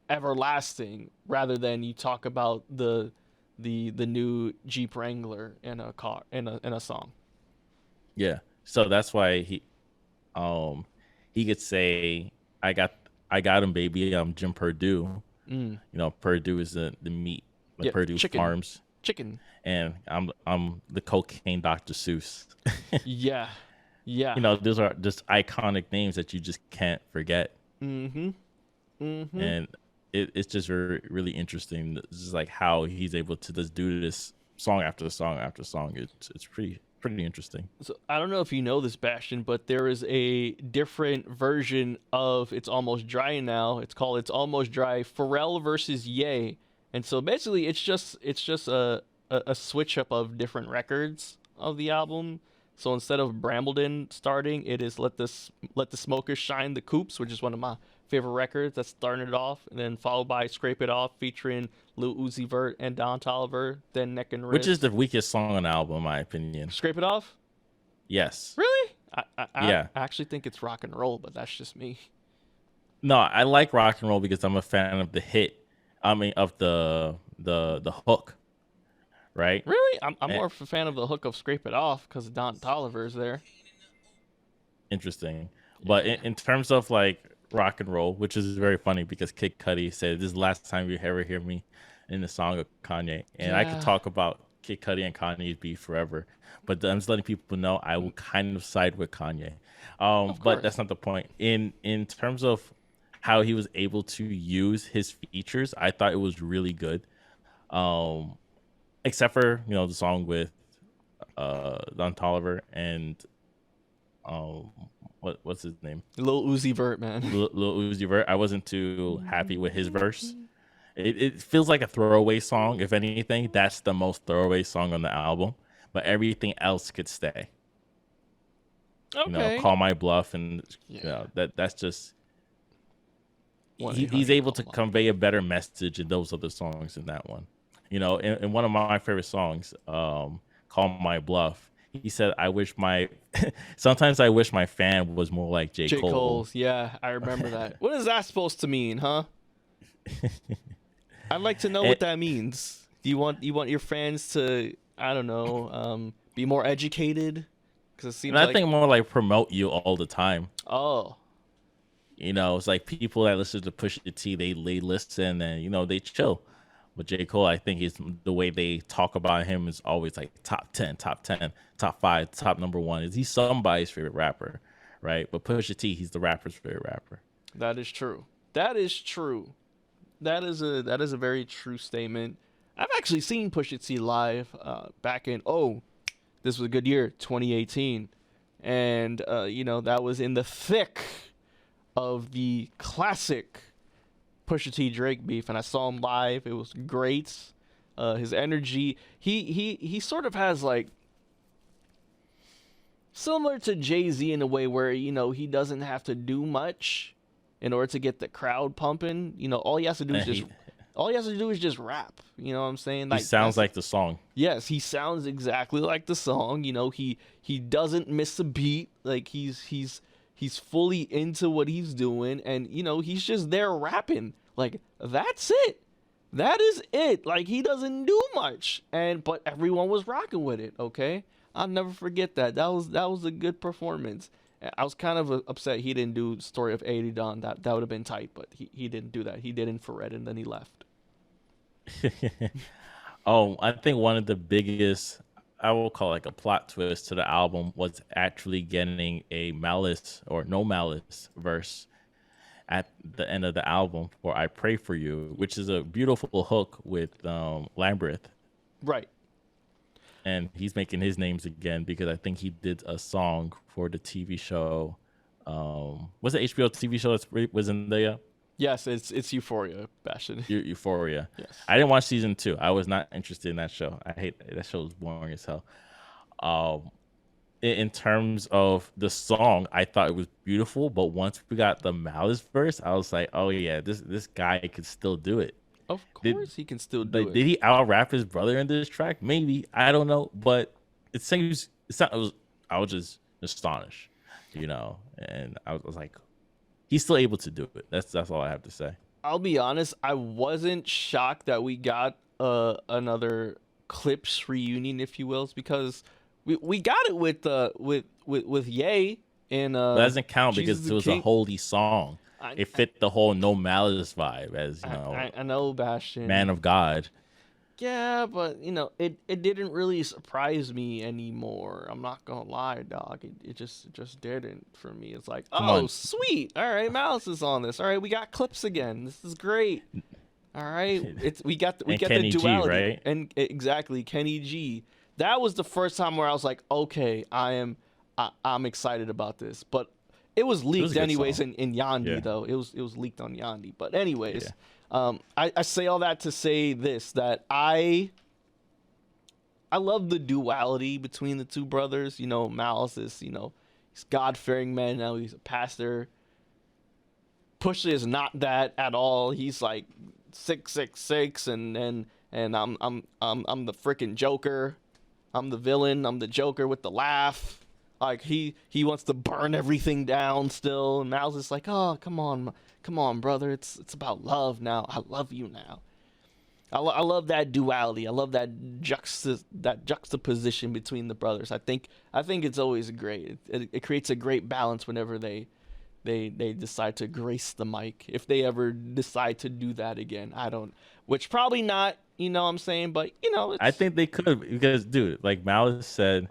everlasting, rather than you talk about the new Jeep Wrangler in a car in a song. Yeah. So that's why he could say, I got I got him, baby. I'm Jim Purdue. Mm. You know, Purdue is the meat, like Yeah, Purdue chicken, Farms, chicken. and I'm the cocaine Dr. Seuss. Yeah, yeah. You know, those are just iconic names that you just can't forget. Mm-hmm. Mm-hmm. And it's just very, really interesting. This is like how he's able to just do this song after song after song. It's pretty interesting. So I don't know if you know this, Bastion, but there is a different version of "It's Almost Dry Now." It's called "It's Almost Dry." Pharrell versus Ye, and so basically it's just a switch up of different records of the album. So instead of Brambleton starting, it is Let the Smokers Shine the Coops, which is one of my favorite records. That's starting it off, and then followed by Scrape It Off featuring Lil Uzi Vert and Don Toliver. Then Neck and Wrist. Which is the weakest song on the album, in my opinion. Scrape It Off? Yes. Really? Yeah. I actually think it's rock and roll, but that's just me. No, I like rock and roll because I'm a fan of the hit. I mean, of the hook, right? Really? I'm And, more of a fan of the hook of Scrape It Off because Don Toliver's there. interesting. But in terms of like rock and roll, which is very funny because Kid Cudi said, "This is the last time you ever hear me in the song of Kanye," and I could Yeah. talk about Kid Cudi and Kanye's beef forever, but I'm just letting people know I will kind of side with Kanye. Of But course. that's not the point. In terms of how he was able to use his features, I thought it was really good. Um, except for, you know, the song with Don Toliver and um what's his name? Lil Uzi Vert, man. Lil Uzi Vert. I wasn't too happy with his verse. It feels like a throwaway song. If anything, that's the most throwaway song on the album. But everything else could stay. You know, Okay. Call My Bluff, and you Yeah. know that's just he's 1-800 able to call my- convey a better message in those other songs than that one. You know, in one of my favorite songs, Call My Bluff, he said, I wish my sometimes I wish my fan was more like J. J. Cole. Cole's. Yeah, I remember that. What is that supposed to mean, huh? I'd like to know what that means. Do you want your fans to, I don't know, be more educated? Because it seems And I like, think more like promote you all the time. oh, You know, it's like people that listen to Pusha T, they listen and, you know, they chill. But J. Cole, I think the way they talk about him is always like top 10, top 5, top number 1. Is he somebody's favorite rapper, right? But Pusha T, he's the rapper's favorite rapper. that is true. That is true. That is a very true statement. I've actually seen Pusha T live back in this was a good year, 2018, and you know, that was in the thick of the classic Pusha T Drake beef, and I saw him live. It was great. His energy, he sort of has like similar to Jay-Z in a way where, you know, he doesn't have to do much in order to get the crowd pumping. You know, all he has to do is just rap. You know what I'm saying? He sounds like the song. Yes, he sounds exactly like the song. You know, he doesn't miss a beat. Like he's fully into what he's doing, and you know, he's just there rapping. Like that's it. That is it. Like he doesn't do much, but everyone was rocking with it. Okay, I'll never forget that. That was a good performance. I was kind of upset he didn't do Story of 80 Dawn. That would have been tight, but he didn't do that. He did Infrared, and then he left. I think one of the biggest, I will call like a plot twist to the album, was actually getting a Malice or No Malice verse at the end of the album for I Pray For You, which is a beautiful hook with Lambert. Right. And he's making his names again because I think he did a song for the TV show. Was it HBO TV show that was in there? Yes, it's Euphoria, Bastion. Euphoria. Yes. I didn't watch season 2. I was not interested in that show. I hate that show. Was boring as hell. In terms of the song, I thought it was beautiful, but once we got the Malice verse, I was like, oh yeah, this guy could still do it. Of course, he can still do it. Did he out rap his brother in this track? Maybe, I don't know, but it seems it's not. I was just astonished, and I was like, he's still able to do it. That's all I have to say. I'll be honest, I wasn't shocked that we got another Clips reunion, if you will, because we got it with Ye and But that doesn't count Jesus because the it was King. a holy song. It fit the whole no malice vibe, as I know, Bastion. man of God. Yeah, but it didn't really surprise me anymore. I'm not gonna lie, dog. It just didn't for me. It's like, on. Sweet. All right, Malice is on this. All right, we got Clips again. This is great. All right, we got the Kenny G, duality, right? And exactly Kenny G. That was the first time where I was like, okay, I'm excited about this. But it was leaked anyways in Yandi though. It was leaked on Yandi. But anyways. Yeah. I say all that to say this, that I love the duality between the two brothers. Malice is, he's God-fearing man. Now he's a pastor. Pusha is not that at all. He's like 666 and I'm the freaking Joker. I'm the villain. I'm the Joker with the laugh. Like he wants to burn everything down still. And Malice is like, oh, come on, brother. It's about love now. I love you now. I love that duality. I love that juxtaposition between the brothers. I think it's always great. It creates a great balance whenever they decide to grace the mic. If they ever decide to do that again, which probably not. You know what I'm saying? But I think they could, because dude, like Malice said,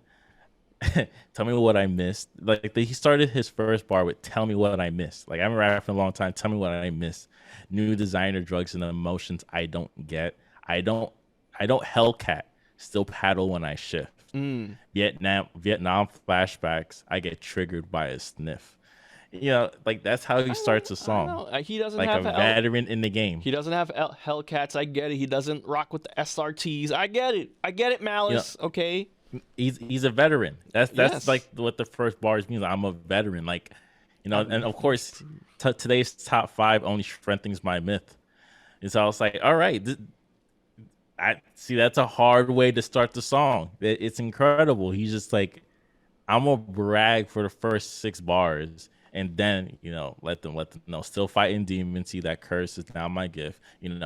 tell me what I missed. Like he started his first bar with "Tell me what I missed." Like I haven't rapped in a long time. Tell me what I missed. New designer, drugs, and emotions I don't get. I don't Hellcat. Still paddle when I shift. Vietnam flashbacks. I get triggered by a sniff. Like that's how he starts a song. He doesn't like have a veteran in the game. He doesn't have Hellcats. I get it. He doesn't rock with the SRTs. I get it, Malice. Okay. He's a veteran. That's like what the first bars mean. I'm a veteran. Like, and of course, today's top 5 only strengthens my myth. And so I was like, all right, I see. That's a hard way to start the song. It's incredible. He's just like, I'm gonna brag for the first 6 bars, and then let them know. Still fighting demons. See, that curse is now my gift. And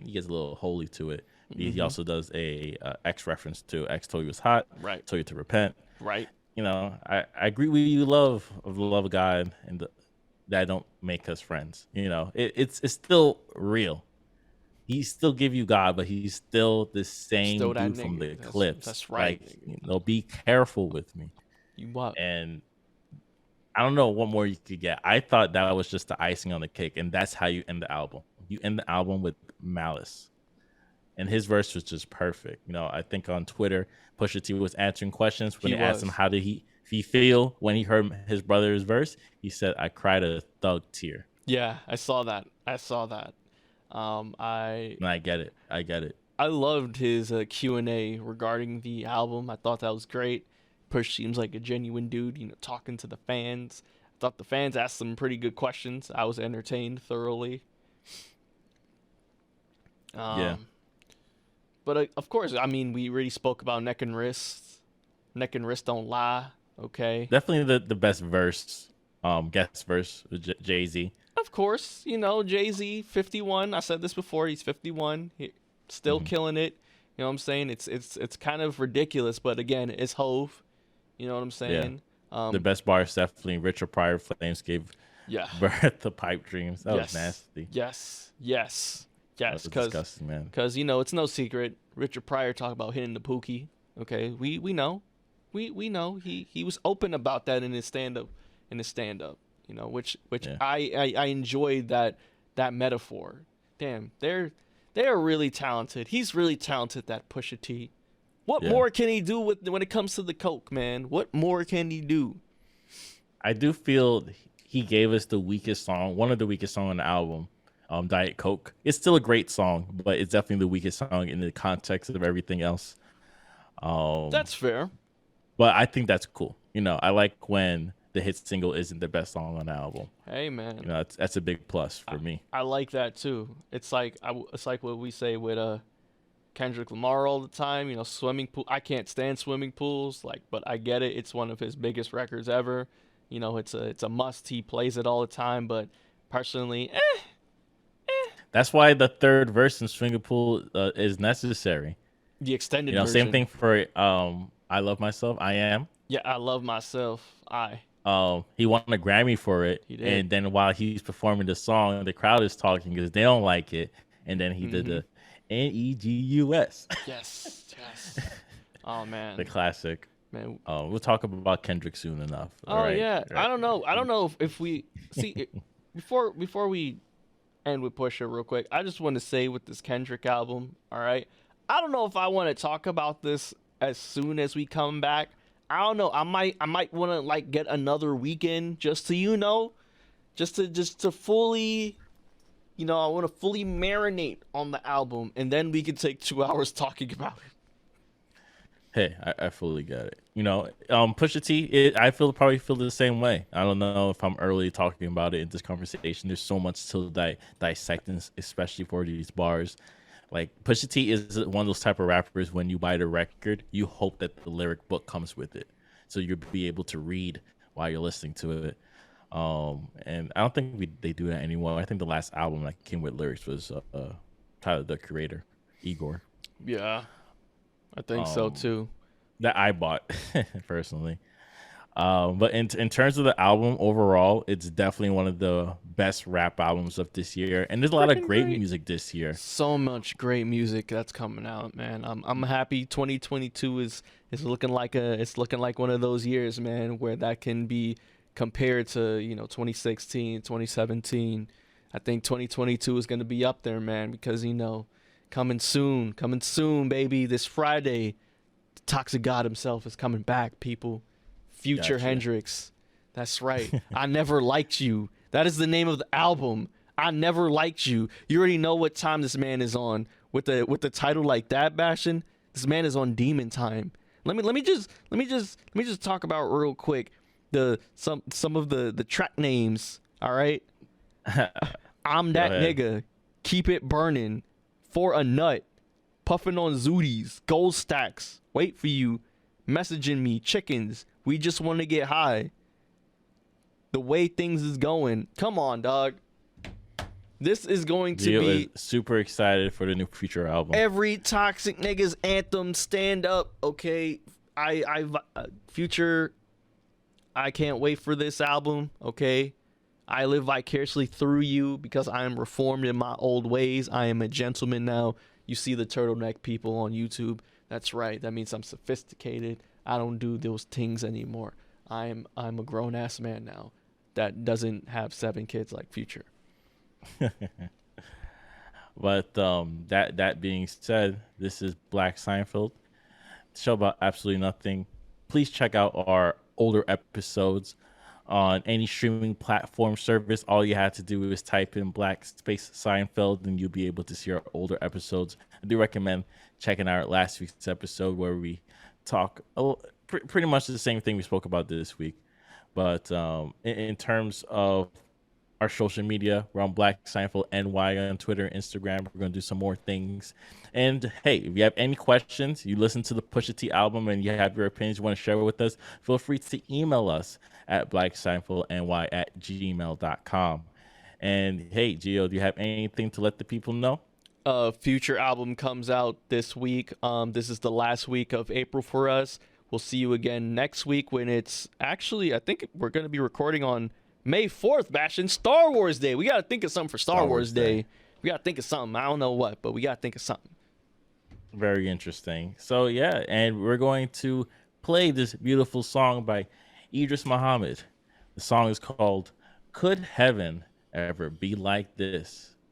he gets a little holy to it. He also does a X reference to X told you was hot, right? Told you to repent, right? I agree with you. Love of the love of God, and that don't make us friends. It's still real. He still give you God, but he's still the same dude from the Clips. That's right. Like, be careful with me. You what? And I don't know what more you could get. I thought that was just the icing on the cake, and that's how you end the album. You end the album with Malice. And his verse was just perfect. I think on Twitter, Pusha-T was answering questions when they asked him how did he feel when he heard his brother's verse. He said, "I cried a thug tear." Yeah, I saw that. I get it. I loved his Q&A regarding the album. I thought that was great. Push seems like a genuine dude, talking to the fans. I thought the fans asked some pretty good questions. I was entertained thoroughly. Yeah. But of course, we already spoke about Neck and Wrist. Neck and Wrist don't lie. Okay. Definitely the best verse, guest verse with Jay-Z. Of course, Jay-Z, 51. I said this before. He's 51. Still killing it. You know what I'm saying? It's kind of ridiculous, but again, it's Hove. You know what I'm saying? Yeah. The best bar is definitely Richard Pryor. Flames gave birth to pipe dreams. That was nasty. Yes, because disgusting, man. Because it's no secret. Richard Pryor talked about hitting the pookie. Okay, we know, we know. He was open about that in his stand up. Which I enjoyed that metaphor. Damn, they're really talented. He's really talented. That Pusha-T. What more can he do when it comes to the coke, man? What more can he do? I do feel he gave us the weakest song, one of the weakest songs on the album, Diet Coke. It's still a great song, but it's definitely the weakest song in the context of everything else. That's fair. But I think that's cool. I like when the hit single isn't the best song on the album. Hey, man. That's a big plus for me. I like that too. It's like what we say with Kendrick Lamar all the time. Swimming pool. I can't stand swimming pools. But I get it. It's one of his biggest records ever. It's a must. He plays it all the time. But personally, That's why the third verse in Swimming Pool is necessary. The extended version. Same thing for I Love Myself. I Am. Yeah, I love myself. He won a Grammy for it. He did. And then while he's performing the song, the crowd is talking because they don't like it. And then he did the Negus. Yes. Oh man. The classic. Man. We'll talk about Kendrick soon enough. Oh right? Yeah. Right. I don't know if we see before we end with Pusha real quick. I just want to say with this Kendrick album, all right. I don't know if I want to talk about this as soon as we come back. I don't know. I might want to get another weekend just to just to fully, I want to fully marinate on the album, and then we can take 2 hours talking about it. Hey, I fully get it. Pusha T, I probably feel the same way. I don't know if I'm early talking about it in this conversation. There's so much to dissect, especially for these bars. Like, Pusha T is one of those type of rappers, when you buy the record, you hope that the lyric book comes with it. So you'll be able to read while you're listening to it. And I don't think they do that anymore. I think the last album that came with lyrics was Tyler, the Creator, Igor. Yeah, I think so too. That I bought, personally. But in terms of the album overall, it's definitely one of the best rap albums of this year, and there's a lot of great music this year. So much great music that's coming out, man. I'm happy. 2022 is looking like one of those years, man, where that can be compared to 2016, 2017. I think 2022 is going to be up there, man, because coming soon, baby. This Friday, the Toxic God himself is coming back, people. Future Gotcha. Hendrix. That's right. I Never Liked You. That is the name of the album. I Never Liked You. You already know what time this man is on. With the title like that, Bastion, this man is on demon time. Let me just talk about real quick some of the track names, all right? I'm That Nigga, Keep It Burning, For a Nut, Puffin' on Zooties, Gold Stacks, Wait for You, Messaging Me, Chickens, We Just Want to Get High, The Way Things Is Going. Come on, dog. This is going to be super excited for the new Future album. Every toxic nigga's anthem. Stand up, okay? Future, I can't wait for this album, okay? I live vicariously through you because I am reformed in my old ways. I am a gentleman now. You see the turtleneck people on YouTube. That's right. That means I'm sophisticated. I don't do those things anymore. I'm a grown ass man now that doesn't have 7 kids like Future. But that being said, this is Black Seinfeld, the show about absolutely nothing. Please check out our older episodes on any streaming platform service. All you have to do is type in Black Space Seinfeld and you'll be able to see our older episodes. I do recommend checking out last week's episode where we talk pretty much the same thing we spoke about this week. But in terms of our social media, we're on Black Seinfeld NY on Twitter and Instagram. We're going to do some more things. And hey, if you have any questions, you listen to the Pusha-T album and you have your opinions you want to share with us, feel free to email us at blackseinfeldny@gmail.com. And hey, Gio, do you have anything to let the people know? Future album comes out this week. This is the last week of April for us. We'll see you again next week when it's actually, I think we're going to be recording on May 4th, Bastion, Star Wars Day. We got to think of something for Star Wars Day. We got to think of something. I don't know what, but we got to think of something. Very interesting. So, yeah, and we're going to play this beautiful song by Idris Muhammad. The song is called Could Heaven Ever Be Like This?